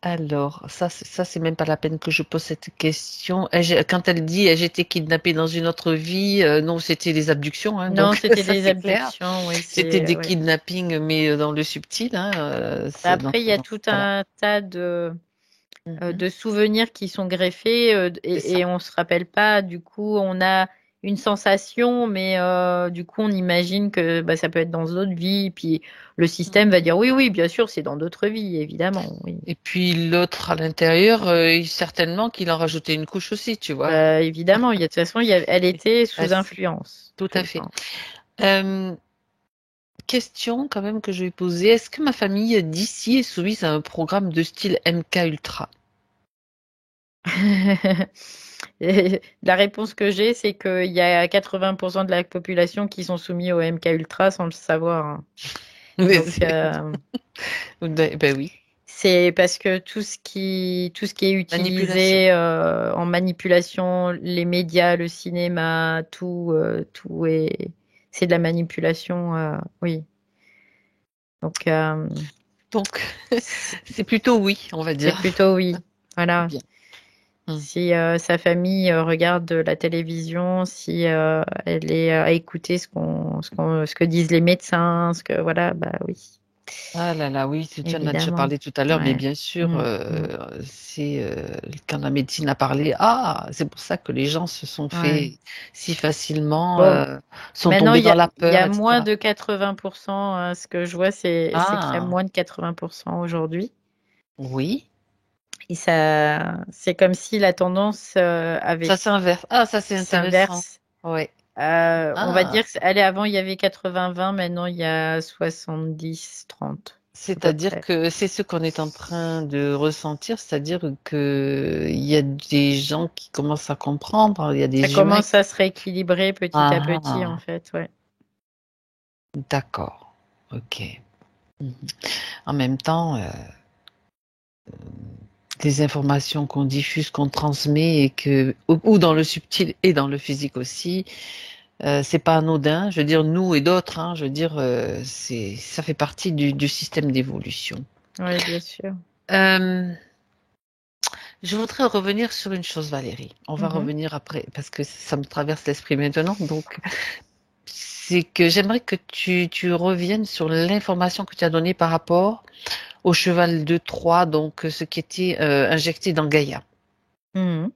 Alors, ça, c'est même pas la peine que je pose cette question. Quand elle dit ai-je été kidnappée dans une autre vie, non, c'était des abductions, hein, Non, donc c'était ça des c'est clair. abductions, oui, C'était des ouais. kidnappings, mais dans le subtil, hein, donc Après, il y a dans ce tout cas-là. un tas Mhm. de souvenirs qui sont greffés C'est ça. et on se rappelle pas. Du coup, on a une sensation, mais du coup, on imagine que bah, ça peut être dans d'autres vies. Puis le système va Mhm. dire oui, oui, bien sûr, c'est dans d'autres vies, évidemment. Oui. Et puis l'autre à l'intérieur, certainement qu'il en rajoutait une couche aussi, tu vois. Bah, évidemment, de toute façon, elle était sous Facile. influence Tout tout à le fait. temps. Euh, Question quand même que je vais poser. Est-ce que ma famille d'ici est soumise à un programme de style MK Ultra? Et la réponse que j'ai, c'est qu'il y a 80% de la population qui sont soumis au MK Ultra sans le savoir, hein. Mais Donc, ben oui. c'est parce que tout ce qui est Manipulation. utilisé en manipulation, les médias, le cinéma, tout c'est de la manipulation, oui. Donc, Donc, c'est plutôt oui, on va c'est dire. plutôt oui. Voilà. Bien. Si sa famille regarde la télévision, si elle est à écouter ce que disent les médecins, voilà, bah oui, Ah là là, oui, tu en as déjà évidemment. parlé tout à l'heure, mais Ouais. bien sûr, Mm, mm. c'est quand la médecine a parlé, c'est pour ça que les gens se sont Ouais. fait si facilement, Bon, sont maintenant, tombés dans la il y peur, a moins etc. de 80%. Ce que je vois, c'est qu'il y a Ah, moins de 80% aujourd'hui. oui, Et c'est comme si la tendance ça s'inverse. Ah, ça c'est intéressant. s'inverse. Ouais. On va Ah, dire allez, avant, il y avait 80-20, maintenant, il y a 70-30, à peu c'est-à-dire près. que c'est ce qu'on est en train de ressentir, c'est-à-dire que il y a des gens qui commencent à comprendre, il y a Ça des humains commence qui... à se rééquilibrer petit à petit, en Ah, fait, ouais. d'accord. Ok. Mhm. En même temps, les informations qu'on diffuse, qu'on transmet et ou dans le subtil et dans le physique aussi, c'est pas anodin. Je veux dire, nous et d'autres, hein, je veux dire, ça fait partie du système d'évolution. Oui, bien sûr. Euh, je voudrais revenir sur une chose, Valérie. On va Mhm. revenir après parce que ça me traverse l'esprit maintenant. Donc, c'est que j'aimerais que tu reviennes sur l'information que tu as donnée par rapport au cheval de Troie, donc ce qui était injecté dans Gaïa. Mhm.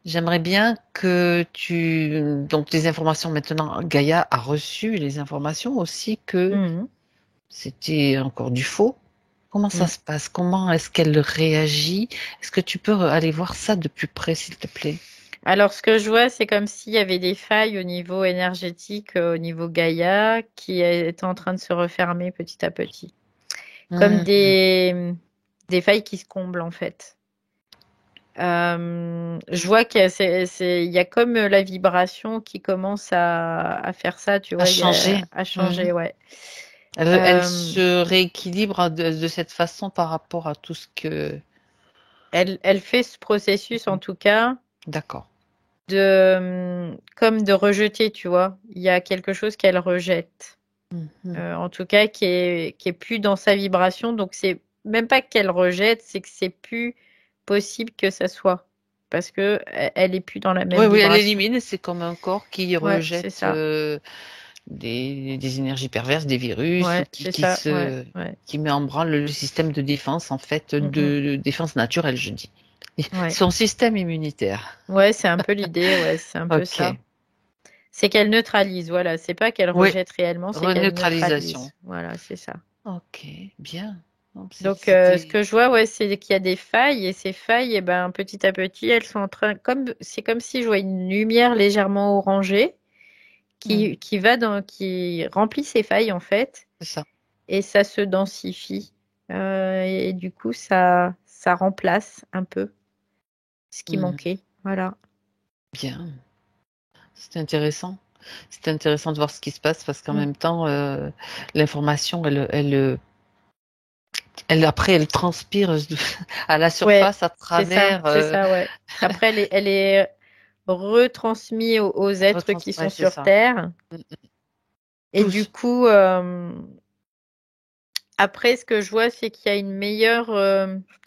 J'aimerais bien que donc les informations maintenant, Gaïa a reçu les informations aussi que Mhm. c'était encore du faux. Comment ça Mhm. se passe? Comment est-ce qu'elle réagit? Est-ce que tu peux aller voir ça de plus près, s'il te plaît? Alors, ce que je vois, c'est comme s'il y avait des failles au niveau énergétique, au niveau Gaïa, qui étaient en train de se refermer petit à petit. Comme Hmm, des failles qui se comblent, en fait. Je vois il y a comme la vibration qui commence à faire ça, tu à vois, changer. à Hmm. changer, ouais. Elle Euh, se rééquilibre de cette façon par rapport à tout ce que... elle fait ce processus, en tout cas, D'accord. comme de rejeter, tu vois. Il y a quelque chose qu'elle rejette. Mhm. En tout cas, qui est plus dans sa vibration. Donc, c'est même pas qu'elle rejette, c'est que c'est plus possible que ça soit. Parce que elle est plus dans la Oui, même oui, elle vibration. élimine. C'est comme un corps qui Ouais, c'est rejette ça. des énergies perverses, des virus, ou Ouais, c'est ça. Ouais, ouais. qui met en branle le système de défense, en fait, Mm, mm. de défense naturelle, je dis. Ouais. Son système immunitaire. Ouais, c'est un peu l'idée. Ouais, c'est un peu ça. Ok. C'est qu'elle neutralise. Voilà. C'est pas qu'elle Oui, rejette réellement, c'est qu'elle reneutralisation. neutralise. Voilà, c'est ça. Ok, bien. Non, Donc, ce c'était... que je vois, ouais, c'est qu'il y a des failles et ces failles, eh ben, petit à petit, elles sont en train, c'est comme si je vois une lumière légèrement orangée Hmm, qui remplit ces failles en fait, c'est ça. et ça se densifie. Et du coup, ça remplace un peu ce qui Hmm, manquait. Voilà. bien. C'est intéressant. C'est intéressant de voir ce qui se passe parce qu'en Mm. même temps, l'information, après, elle transpire à la Ouais, surface à travers, c'est ça, ouais. Après, elle est retransmise aux êtres qui sont ouais, c'est sur ça. Terre. Mm, Et du tous. coup, après, ce que je vois, c'est qu'il y a une meilleure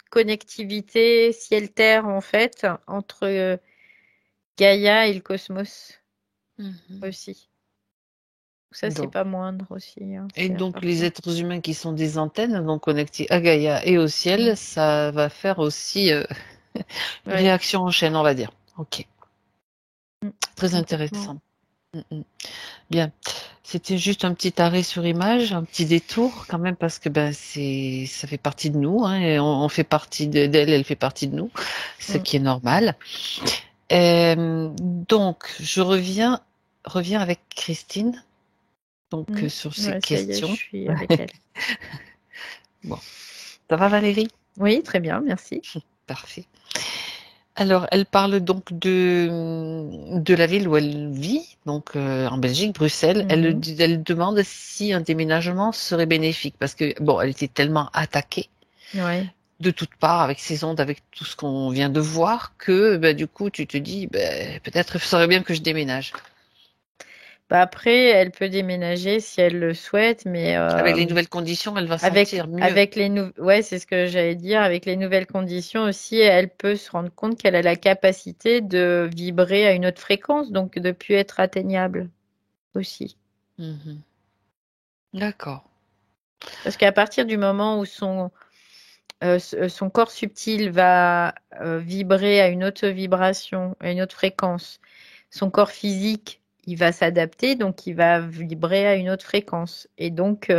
connectivité ciel-terre, en fait, entre Gaïa et le cosmos Mhm. aussi. Ça, c'est Donc, pas moindre aussi, hein, et c'est donc, les important. êtres humains qui sont des antennes, donc connectés à Gaïa et au Mm. ciel, ça va faire aussi Oui, réaction en chaîne, on va dire. Ok, très complètement. intéressant. Mm, mm. Bien, c'était juste un petit arrêt sur image, un petit détour quand même parce que ben ça fait partie de nous, hein, et on fait partie d'elle, elle fait partie de nous, ce Mm. qui est normal. Donc, reviens avec Christine, donc Mm. sur ces Ouais, ça y est, je questions. suis avec elle. Bon, ça va Valérie? Oui, très bien, merci. Parfait. Alors, elle parle donc de la ville où elle vit, donc en Belgique, Bruxelles. Mhm. Elle demande si un déménagement serait bénéfique parce que, bon, elle était tellement attaquée Ouais. de toutes parts avec ces ondes, avec tout ce qu'on vient de voir, que ben, du coup, tu te dis, ben, peut-être il serait bien que je déménage. Bah après, elle peut déménager si elle le souhaite, mais Avec les nouvelles conditions, elle va avec sentir mieux. avec ouais, c'est ce que j'allais dire. Avec les nouvelles conditions aussi, elle peut se rendre compte qu'elle a la capacité de vibrer à une autre fréquence, donc de plus être atteignable aussi. Mhm. D'accord. Parce qu'à partir du moment où son corps subtil va vibrer à une autre vibration, à une autre fréquence, son corps physique, il va s'adapter, donc il va vibrer à une autre fréquence. Et donc,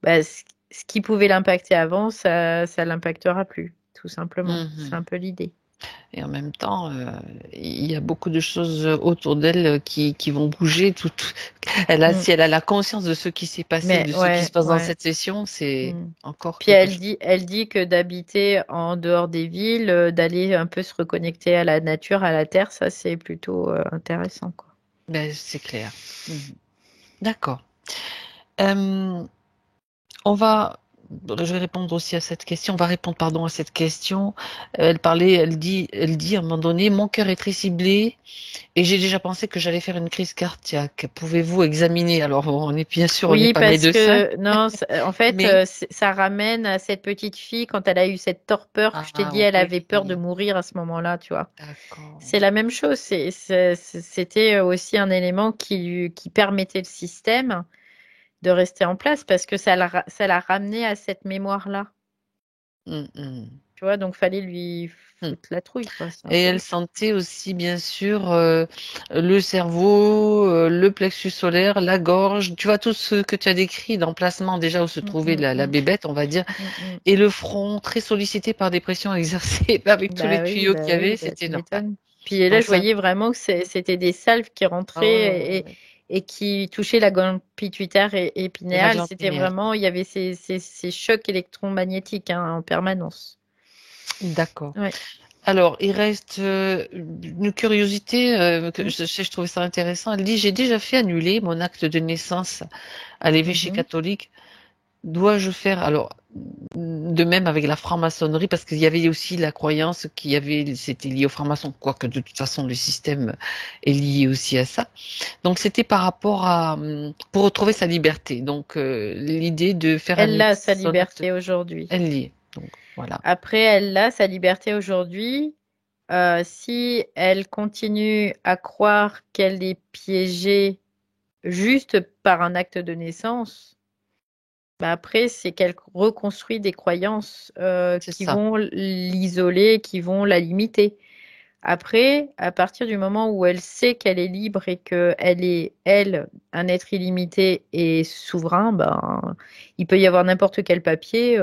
bah, ce qui pouvait l'impacter avant, ça l'impactera plus, tout simplement. C'est Mhm. un peu l'idée. Et en même temps, il y a beaucoup de choses autour d'elle qui vont bouger. Mm. Si elle a la conscience de ce qui s'est passé, Mais de ce qui se ouais, passe dans ouais. cette session, c'est Mm. encore Puis quelque chose. elle dit que d'habiter en dehors des villes, d'aller un peu se reconnecter à la nature, à la terre, ça c'est plutôt intéressant, quoi. Ben, c'est clair. Mhm. D'accord. Euh, On va, je vais répondre aussi à cette question. On va répondre, pardon, à cette question. Elle dit à un moment donné, mon cœur est très ciblé et j'ai déjà pensé que j'allais faire une crise cardiaque. Pouvez-vous examiner? Alors, bon, on n'est Oui, pas parce médecin, que non, en fait, mais ça ramène à cette petite fille quand elle a eu cette torpeur. Je t'ai ah dit, elle avait peur de oui, mourir à ce moment-là, tu vois. d'accord. C'est la même chose. C'était aussi un élément qui permettait le système de rester en place parce que ça l'a ramené à cette mémoire-là. Hum, hum, Tu vois, donc fallait lui hum. foutre la trouille, quoi. C'est un Et peu elle sentait aussi, bien sûr, le cerveau, le plexus solaire, la gorge. Tu vois, tout ce que tu as décrit, l'emplacement déjà où se Mm, trouvait mm, la mm, bébête, on va dire. mm, mm. Et le front très sollicité par des pressions exercées avec tous les tuyaux qu'il y Bah oui, avait, bah, c'était tu normal. m'étonnes. Puis là, Donc je ça, voyais vraiment que c'était des salves qui ah ouais, ouais, rentraient ouais. et qui touchaient la glande pituitaire et Et la épinale. glande C'était pinéale. vraiment, il y avait ces chocs électromagnétiques hein, en permanence. D'accord. Ouais. Alors, il reste une curiosité que Mm, je trouvais ça intéressant. Elle dit, j'ai déjà fait annuler mon acte de naissance à l'évêché mhm. catholique. Dois-je faire alors de même avec la franc-maçonnerie parce qu'il y avait aussi la croyance qu'il y avait c'était lié aux francs-maçons quoique de toute façon le système est lié aussi à ça. Donc c'était par rapport à pour retrouver sa liberté. Donc l'idée de faire Elle annuler a sa son acte liberté aujourd'hui. elle y est. Donc voilà. Après, elle a sa liberté aujourd'hui. Si elle continue à croire qu'elle est piégée juste par un acte de naissance, bah après, c'est qu'elle reconstruit des croyances C'est qui ça. vont l'isoler, qui vont la limiter. Après, à partir du moment où elle sait qu'elle est libre et qu'elle est, elle, un être illimité et souverain, ben, il peut y avoir n'importe quel papier,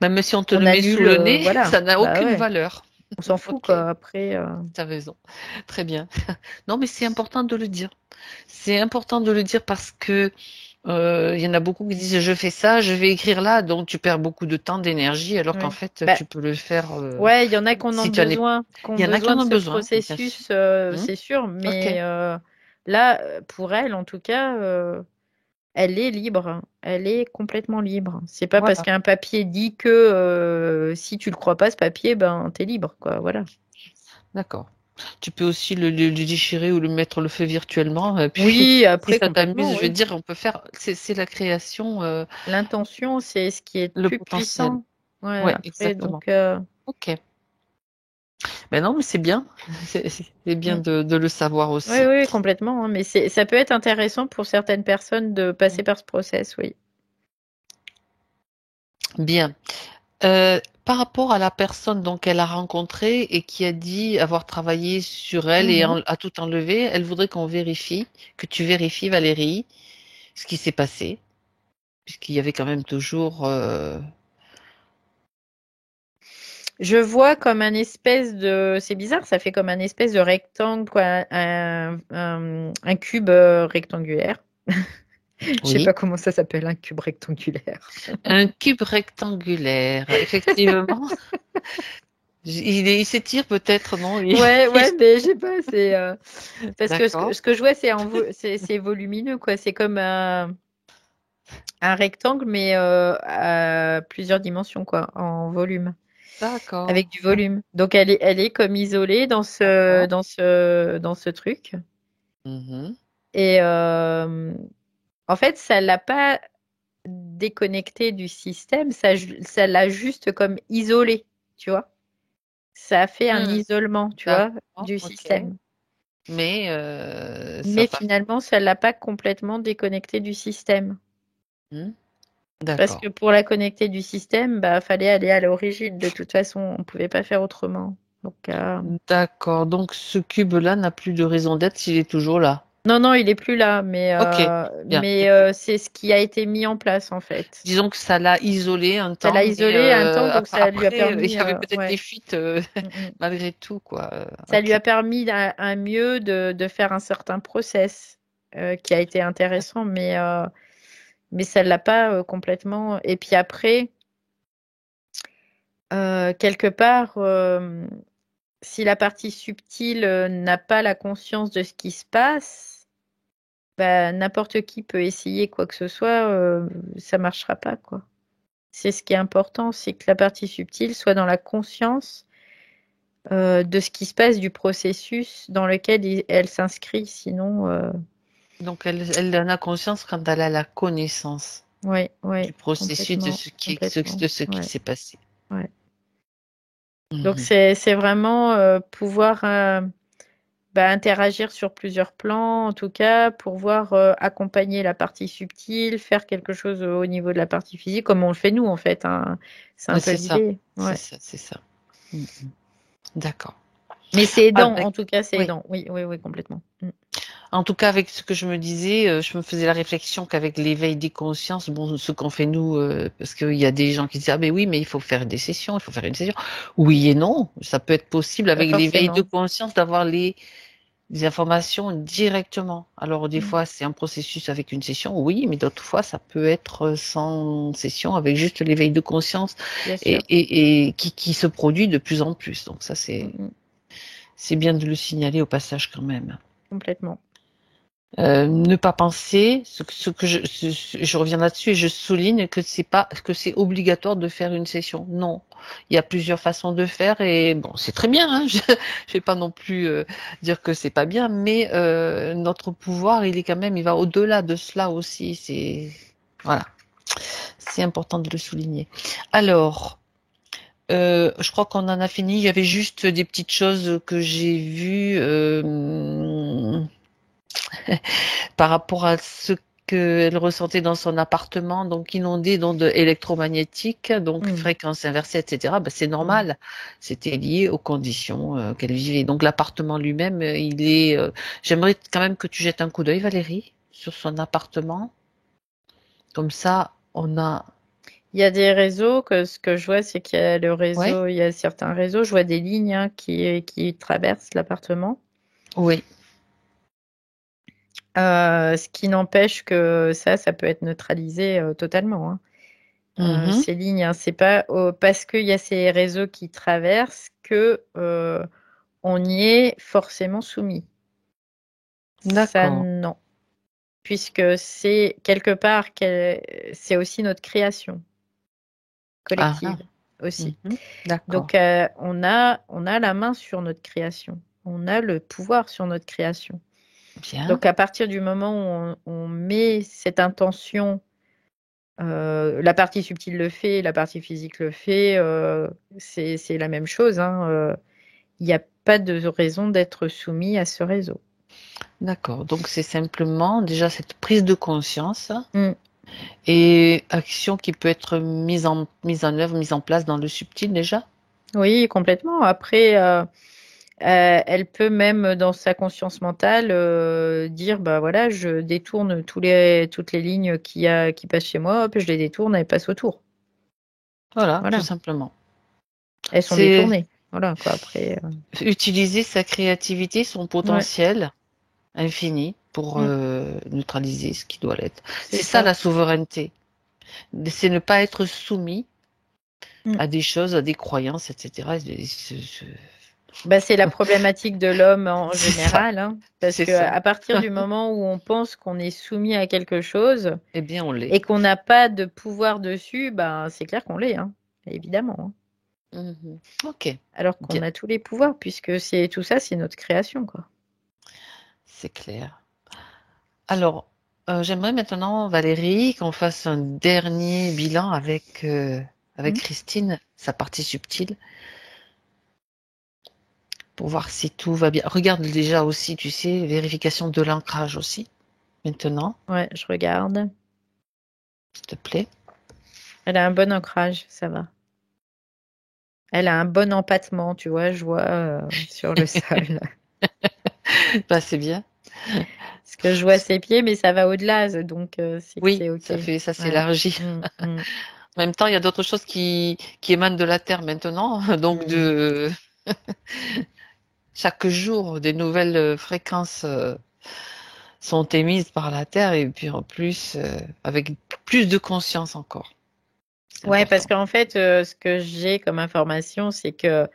Même si on te on le met sous annule, le nez, voilà. ça n'a Bah aucune ouais, valeur. on s'en fout, Ok, quoi. Après, tu as raison. Très bien. Non, mais c'est important de le dire. C'est important de le dire parce que il y en a beaucoup qui disent je fais ça, je vais écrire là, donc tu perds beaucoup de temps, d'énergie, alors qu'en oui. fait Bah, tu peux le faire ouais, il y en a si tu en es. qui ont Il y en a qui besoin en de ont ce besoin, bien sûr. processus, Hmm. c'est sûr, Ok, mais là, pour elle, en tout cas, elle est libre, hein. Elle est complètement libre. C'est pas parce voilà, qu'un papier dit que si tu le crois pas, ce papier, ben t'es libre, quoi. Voilà. d'accord. Tu peux aussi le déchirer ou le mettre le feu virtuellement. Puis Oui, si après, ça t'amuse, complètement, je veux oui. dire, on peut faire. C'est la création, L'intention, c'est ce qui est le plus potentiel. puissant. Ouais, Ouais, après, exactement. donc, Ok. Mais non, mais c'est bien. C'est bien mm. de le savoir Oui, aussi. oui, complètement, hein. Mais ça peut être intéressant pour certaines personnes de passer par ce process, oui. Bien. Par rapport à la personne donc qu'elle a rencontrée et qui a dit avoir travaillé sur elle et Mhm. a tout enlevé, elle voudrait qu'on vérifie, que tu vérifies Valérie, ce qui s'est passé, puisqu'il y avait quand même toujours. Je vois comme un espèce de... C'est bizarre, ça fait comme un espèce de rectangle, quoi, un cube rectangulaire. Je sais Oui, pas comment ça s'appelle, un cube rectangulaire. un cube rectangulaire, effectivement. Il s'étire peut-être, non? Ouais, ouais, mais je sais pas, c'est... parce que D'accord. ce que je vois, c'est volumineux, quoi. C'est comme un rectangle, mais à plusieurs dimensions, quoi, en volume, D'accord. avec du volume. Donc elle est comme isolée D'accord. dans ce truc. Mhm. Et en fait, ça l'a pas déconnecté du système, ça l'a juste comme isolé, tu vois. Ça a fait un isolement, tu vois, D'accord, du ok. système. Mais ça Mais n'a pas fait. finalement, ça l'a pas complètement déconnecté du système. Hmm, Parce d'accord. que pour la connecter du système, bah, fallait aller à l'origine. De toute façon, on pouvait pas faire autrement. Donc, D'accord. Donc ce cube-là n'a plus de raison d'être s'il est toujours là. non, non, il est plus là, Ok, bien. c'est ce qui a été mis en place en fait. Disons que ça l'a isolé un Ça l'a temps, mais isolé un temps, donc ça lui a après, il permis, y avait peut-être des ouais. fuites Mm, mm. malgré tout, quoi. Ça lui Ok. a permis un mieux de faire un certain process qui a été intéressant, mais ça l'a pas complètement. Et puis après, quelque part, si la partie subtile n'a pas la conscience de ce qui se passe, bah, n'importe qui peut essayer quoi que ce soit, ça marchera pas, quoi. C'est ce qui est important, c'est que la partie subtile soit dans la conscience de ce qui se passe, du processus dans lequel elle s'inscrit. Sinon, Donc elle en a conscience quand elle a la connaissance ouais, du ouais, processus complètement, complètement, de ce qui ouais, s'est passé. ouais. Donc Mhm. c'est vraiment pouvoir bah, interagir sur plusieurs plans, en tout cas, pour voir accompagner la partie subtile, faire quelque chose au niveau de la partie physique, comme on le fait nous, en fait, hein. C'est un Ouais, peu c'est ça, l'idée. c'est Ouais. ça, c'est ça. Mhm. D'accord. Mais c'est aidant, Avec, en tout cas, c'est oui. aidant. Oui, oui, oui, complètement. Mm. En tout cas, avec ce que je me disais, je me faisais la réflexion qu'avec l'éveil des consciences, bon, ce qu'on fait nous, parce qu'il y a des gens qui disent, ah ben oui, mais il faut faire des sessions, il faut faire une session. Oui et non, ça peut être possible Pas avec l'éveil de forcément. conscience d'avoir les informations directement. Alors des Mm. fois, c'est un processus avec une session, oui, mais d'autres fois, ça peut être sans session, avec juste l'éveil de conscience Bien sûr. et qui se produit de plus en plus. Donc ça, Mm, mm. c'est bien de le signaler au passage quand même. Complètement. Ne pas penser, je reviens là-dessus et je souligne que c'est pas que c'est obligatoire de faire une session. Non, il y a plusieurs façons de faire et bon, c'est très bien. Hein, je vais pas non plus dire que c'est pas bien, mais notre pouvoir, il est quand même, il va au-delà de cela aussi. C'est voilà, c'est important de le souligner. Alors. Je crois qu'on en a fini. Il y avait juste des petites choses que j'ai vues. Par rapport à ce qu'elle ressentait dans son appartement, donc inondé d'ondes électromagnétiques, donc Mm. fréquences inversées, etc. Ben, c'est Mm. normal. C'était lié aux conditions qu'elle vivait. Donc l'appartement lui-même, il est. J'aimerais quand même que tu jettes un coup d'œil, Valérie, sur son appartement. Comme ça, on a. Il y a des réseaux que ce que je vois, c'est qu'il y a le Ouais. réseau, il y a certains réseaux, je vois des lignes hein, qui traversent l'appartement. Oui. Ce qui n'empêche que ça peut être neutralisé totalement, hein. Mhm. Ces lignes, hein, c'est pas parce qu'il y a ces réseaux qui traversent que on y est forcément soumis. Ça, D'accord. non, puisque c'est quelque part, c'est aussi notre création Ah, ah. collective aussi. Mhm. D'accord. Donc, on a la main sur notre création. On a le pouvoir sur notre création. Bien. Donc, à partir du moment où on met cette intention, la partie subtile le fait, la partie physique le fait, c'est la même chose, hein. Il n'y a pas de raison d'être soumis à ce réseau. D'accord. Donc c'est simplement déjà cette prise de conscience Mm. et action qui peut être mise en œuvre, mise en place dans le subtil déjà. Oui, complètement. Après, elle peut même dans sa conscience mentale dire, bah voilà, je détourne toutes les lignes qui passent chez moi, hop, je les détourne, elles passent autour. Voilà, tout Voilà, simplement. elles sont C'est détournées. Voilà, quoi, après. utiliser sa créativité, son Ouais. potentiel infini pour Mm. neutraliser ce qui doit l'être. C'est C'est ça ça. la souveraineté. C'est ne pas être soumis Mm. à des choses, à des croyances, etc. Bah, c'est la problématique de l'homme en C'est ça, général, hein, parce c'est que ça. à partir du moment où on pense qu'on est soumis à quelque chose Eh bien, on l'est. et qu'on n'a pas de pouvoir dessus, bah, c'est clair qu'on l'est, hein, évidemment, hein. Mhm. Ok, Alors qu'on bien, a tous les pouvoirs, puisque c'est tout ça, c'est notre création, quoi. c'est clair. Alors, j'aimerais maintenant, Valérie, qu'on fasse un dernier bilan avec Hmm. Christine, sa partie subtile, pour voir si tout va bien. Regarde déjà aussi, tu sais, vérification de l'ancrage aussi, maintenant, Ouais, je regarde. s'il te plaît. Elle a un bon ancrage, ça va. Elle a un bon empattement, tu vois, je vois sur le sol. Bah, c'est bien. Parce que je vois ses pieds, mais ça va au-delà, donc c'est que Oui, c'est OK. ça Ouais. s'élargit. Mm. En même temps, il y a d'autres choses qui émanent de la Terre maintenant, donc Mm. chaque jour, des nouvelles fréquences sont émises par la Terre et puis en plus, avec plus de conscience encore. C'est Ouais, parce important. qu'en fait, ce que j'ai comme information, c'est que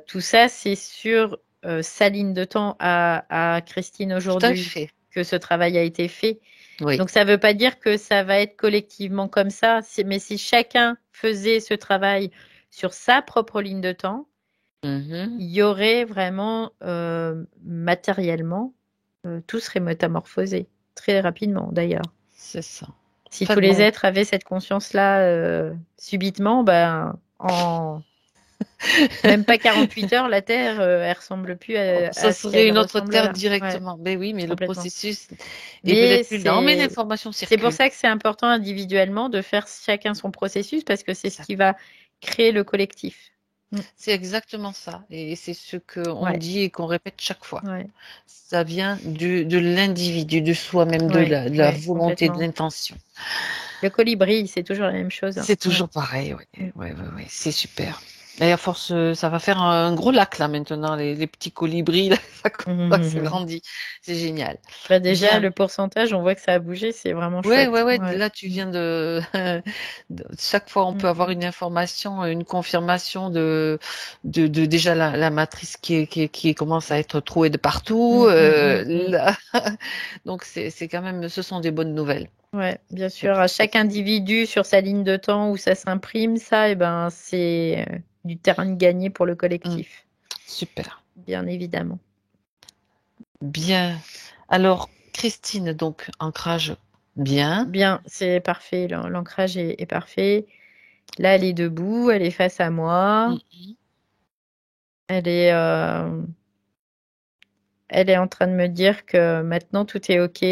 tout ça, c'est sur sa ligne de temps à Christine Tout à aujourd'hui fait. que ce travail a été fait. Oui. Donc, ça ne veut pas dire que ça va être collectivement comme ça, mais si chacun faisait ce travail sur sa propre ligne de temps, Mhm. il y aurait vraiment matériellement, tout serait métamorphosé très rapidement d'ailleurs. C'est ça. Si Enfin tous les bon, êtres avaient cette conscience-là subitement, ben, en même pas 48 heures, la Terre, elle ressemble plus ça à ce serait qu'elle une autre ressemble Terre là. Ouais, directement. Ben oui, mais le complètement. processus est Mais peut-être plus lent, mais l'information c'est pour circule. ça que c'est important individuellement de faire chacun son processus parce que c'est ce qui Exactement. va créer le collectif. Mm. C'est exactement ça. Et c'est ce qu'on Ouais, dit et qu'on répète chaque fois. ouais, Ça vient de l'individu, de soi-même, ouais, de la ouais, volonté, de complètement. l'intention. Le colibri, c'est toujours la même chose, hein. C'est Ouais. toujours pareil, oui. Mm. Ouais, ouais, ouais, c'est super. Et à force, ça va faire un gros lac là maintenant, les petits colibris, là, ça grandit. C'est génial. Bah déjà, Bien. le pourcentage, on voit que ça a bougé, c'est vraiment Ouais, ouais, chouette. ouais. Ouais. Là, tu viens chaque fois, on Mm. peut avoir une information, une confirmation de déjà la matrice qui commence à être trouée de partout. Mm, mm, mm, mm. Donc, c'est quand même, ce sont des bonnes nouvelles. Ouais, bien C'est sûr, à chaque positif. individu sur sa ligne de temps où ça s'imprime, ça, et ben, c'est du terrain gagné pour le Mm, collectif, super. bien évidemment. Bien. Alors, Christine, donc, ancrage bien. Bien, c'est parfait, l'ancrage est parfait. Là, elle est debout, elle est face à moi, Mhm. elle est, elle est en train de me dire que maintenant tout est OK,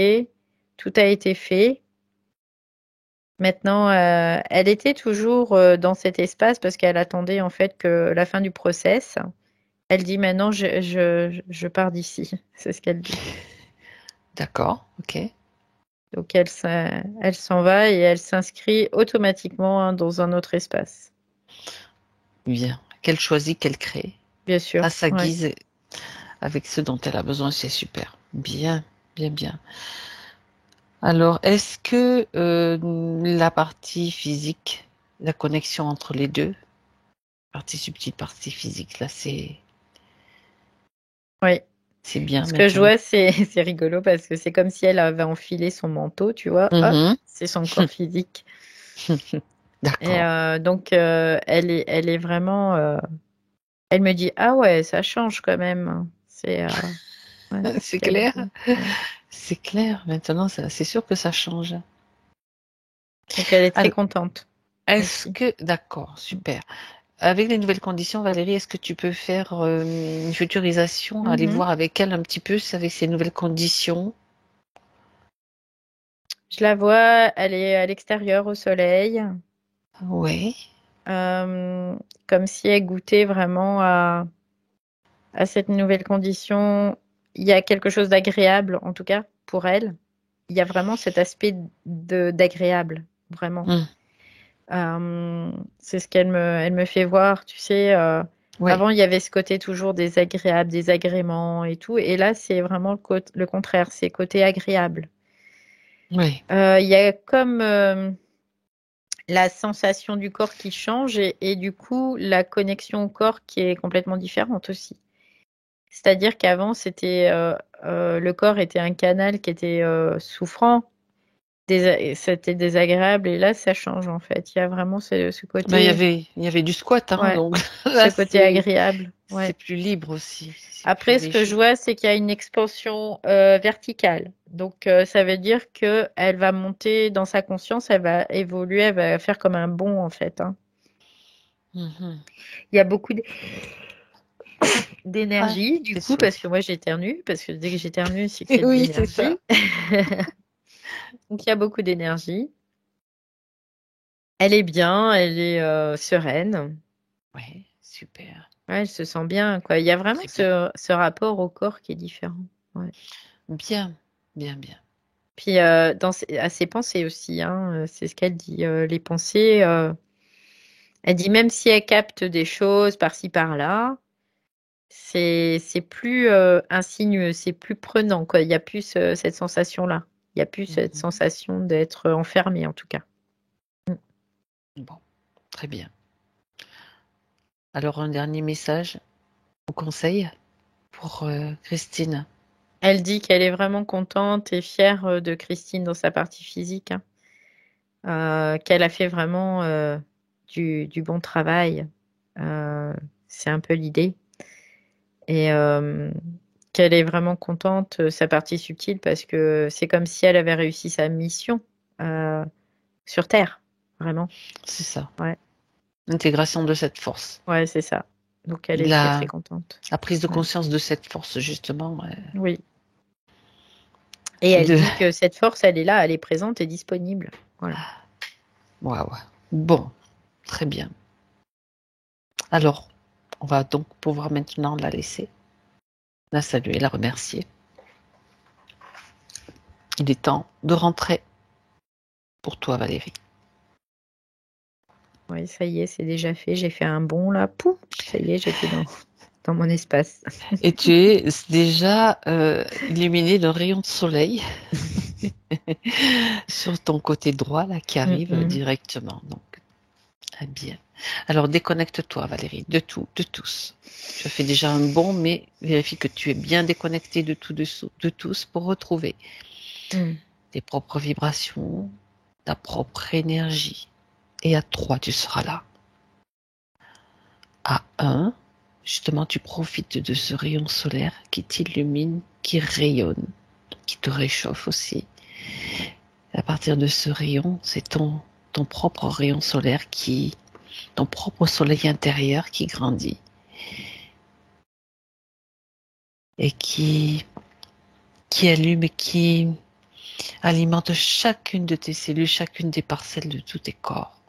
tout a été fait. Maintenant, elle était toujours dans cet espace parce qu'elle attendait en fait que la fin du process. Elle dit maintenant, je pars d'ici. C'est ce qu'elle dit. D'accord, ok. Donc, elle s'en va et elle s'inscrit automatiquement hein, dans un autre espace. Bien. Qu'elle choisit, qu'elle crée. Bien À sûr. sa Ouais. guise, avec ce dont elle a besoin, c'est super. Bien, bien, bien. Alors, est-ce que la partie physique, la connexion entre les deux, partie subtile, partie physique, là, Oui. c'est bien Ce que je maintenant. vois, c'est c'est rigolo parce que c'est comme si elle avait enfilé son manteau, tu vois. Hop, Mhm. c'est son corps physique. Et D'accord. donc, elle est vraiment. Elle me dit, ah ouais, ça change quand même. Ouais, c'est ce C'est qu'elle clair? dit. Ouais. C'est clair. Maintenant, c'est sûr que ça change. Donc, elle est très Alors, contente est-ce aussi. que, d'accord, super. Avec les nouvelles conditions, Valérie, est-ce que tu peux faire une futurisation, aller Mhm. voir avec elle un petit peu avec ces nouvelles conditions? Je la vois, elle est à l'extérieur au soleil, Oui, euh, comme si elle goûtait vraiment à cette nouvelle condition. Il y a quelque chose d'agréable, en tout cas, pour elle. Il y a vraiment cet aspect d'agréable, vraiment. hmm, C'est ce elle me fait voir, tu sais. oui, Avant, il y avait ce côté toujours désagréable, désagrément et tout. Et là, c'est vraiment le contraire, c'est côté agréable. oui. Il y a comme la sensation du corps qui change et du coup, la connexion au corps qui est complètement différente aussi. C'est-à-dire qu'avant, le corps était un canal qui était souffrant c'était désagréable et là, ça change en fait. Il y a vraiment ce Ben, il y côté, avait, il y avait du squat, hein, ouais, donc ce là, côté agréable. c'est Ouais. plus libre aussi. C'est plus Après, ce que je léger. vois, c'est qu'il y a une expansion verticale. Donc, ça veut dire que elle va monter dans sa conscience, elle va évoluer, elle va faire comme un bond en fait, hein. Mhm. Il y a beaucoup Ah, d'énergie du tes coup, parce souhaits. que moi j'éternue, parce que dès que j'éternue, c'est qu'il y a de Oui, c'est ça. l'énergie. Donc, il y a beaucoup d'énergie. Elle est bien, elle est sereine. Ouais, super. Ouais, elle se sent bien, quoi. Il y a vraiment Très bien. ce rapport au corps qui est différent. Ouais. Bien, bien, bien. Puis à ses pensées aussi, hein, c'est ce qu'elle dit. Les pensées, elle dit même si elle capte des choses par-ci par-là, c'est plus insinueux, c'est plus prenant, quoi. Il n'y a plus cette sensation-là. Il n'y a plus cette Mhm. sensation d'être enfermé, en tout cas. Mm. Bon, très bien. Alors, un dernier message ou conseil pour Christine. Elle dit qu'elle est vraiment contente et fière de Christine dans sa partie physique, hein. Qu'elle a fait vraiment du bon travail. Euh, c'est un peu l'idée. Et qu'elle est vraiment contente, sa partie subtile, parce que c'est comme si elle avait réussi sa mission euh, sur Terre, vraiment. C'est ça. Ouais, L'intégration de cette force. ouais, c'est ça. Donc elle est très très La, contente. la prise de Ouais. conscience de cette force, justement. Oui. Et Et elle de... dit que cette force, elle est là, elle est présente et disponible. Voilà. Waouh. Bon, très bien. Alors, on va donc pouvoir maintenant la laisser, la saluer, la remercier. Il est temps de rentrer pour toi, Valérie. Oui, ça y est, c'est déjà fait. J'ai fait un bond là. Pouf, ça y est, j'étais dans mon espace. Et tu es déjà illuminé d'un rayon de soleil sur ton côté droit, là, qui Mm, arrive mm. directement. Donc, très bien. Alors, déconnecte-toi, Valérie, de tout, de tous. Tu as fait déjà un bon, mais vérifie que tu es bien déconnecté de tout, de tous pour retrouver Mm. tes propres vibrations, ta propre énergie. Et à 3, tu seras là. À 1, justement, tu profites de ce rayon solaire qui t'illumine, qui rayonne, qui te réchauffe aussi. Et à partir de ce rayon, c'est ton propre rayon solaire ton propre soleil intérieur qui grandit et qui allume et qui alimente chacune de tes cellules, chacune des parcelles de tous tes corps.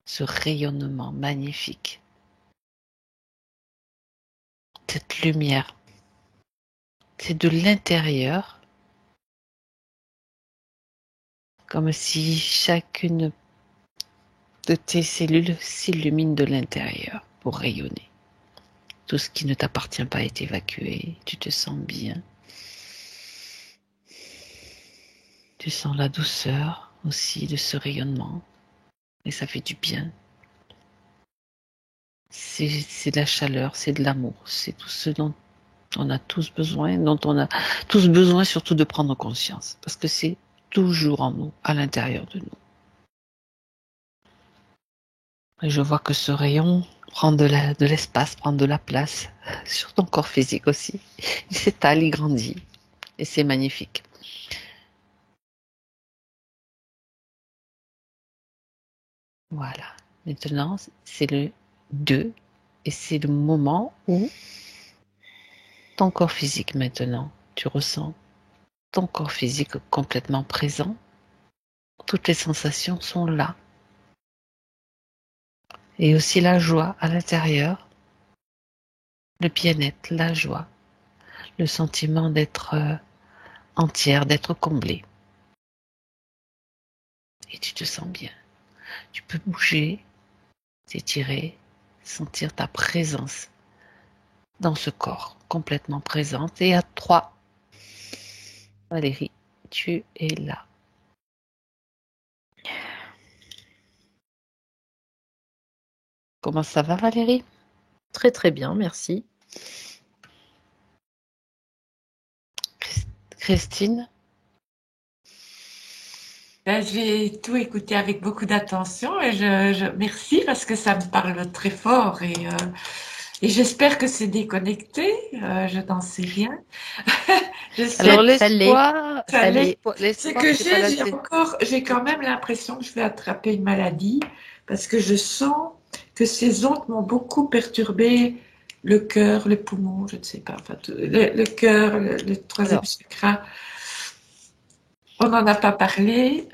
Ce rayonnement magnifique, cette lumière, c'est de l'intérieur, comme si chacune de tes cellules s'illumine de l'intérieur pour rayonner. Tout ce qui ne t'appartient pas est évacué, tu te sens bien. Tu sens la douceur aussi de ce rayonnement et ça fait du bien. C'est de la chaleur, c'est de l'amour, c'est tout ce dont on a tous besoin, dont on a tous besoin surtout de prendre conscience parce que c'est toujours en nous, à l'intérieur de nous. Et je vois que ce rayon prend de l'espace, prend de la place sur ton corps physique aussi. Il s'étale, il grandit et c'est magnifique. Voilà. Maintenant, c'est le 2 et c'est le moment où ton corps physique maintenant, tu ressens ton corps physique complètement présent. Toutes les sensations sont là. Et aussi la joie à l'intérieur, le bien-être, la joie, le sentiment d'être entière, d'être comblée. Et tu te sens bien. Tu peux bouger, t'étirer, sentir ta présence dans ce corps complètement présente. Et à 3, Valérie, tu es là. Comment ça va, Valérie? Très très bien, merci. Christine? Ben, j'ai tout écouté avec beaucoup d'attention et merci parce que ça me parle très fort et j'espère que c'est déconnecté. Je n'en sais rien. Je Alors sais Ça l'est, que ça ça l'est. l'est. Ce l'espoir, que c'est pas la j'ai quand même l'impression que je vais attraper une maladie parce que je sens que ces ondes m'ont beaucoup perturbé le cœur, le poumon, je ne sais pas, enfin, le cœur, le troisième Alors, chakra. On n'en a pas parlé,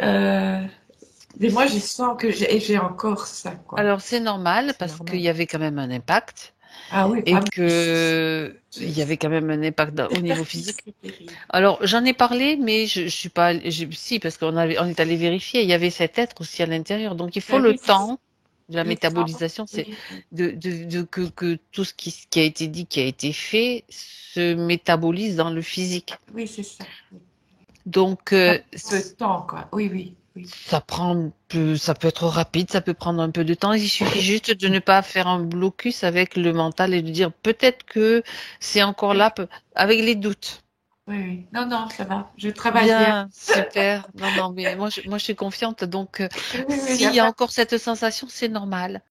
mais moi, je sens que j'ai encore ça, quoi. alors c'est normal C'est parce qu'il normal. y avait quand même un impact Ah oui, et ah, mais que il y avait quand même un impact au niveau physique. c'est terrible. Alors j'en ai parlé, mais je suis pas, si parce on est allé vérifier, il y avait cet être aussi à l'intérieur, donc il faut Ben le oui, c'est ça. temps de la Le temps, métabolisation, c'est oui, oui, que tout ce qui a été dit, qui a été fait, se métabolise dans le physique. oui, c'est ça. Oui. Donc Ça prend un peu de temps, quoi. Oui, oui, oui. ça peut être rapide, ça peut prendre un peu de temps. Il suffit juste de ne pas faire un blocus avec le mental et de dire peut-être que c'est encore Oui, là, avec les doutes. oui, oui. Non, non, ça va. Je travaille bien. Bien, super. Non, non, mais moi, je suis confiante. Donc, Oui, oui, il n'y s'il a y a pas encore cette sensation, c'est normal.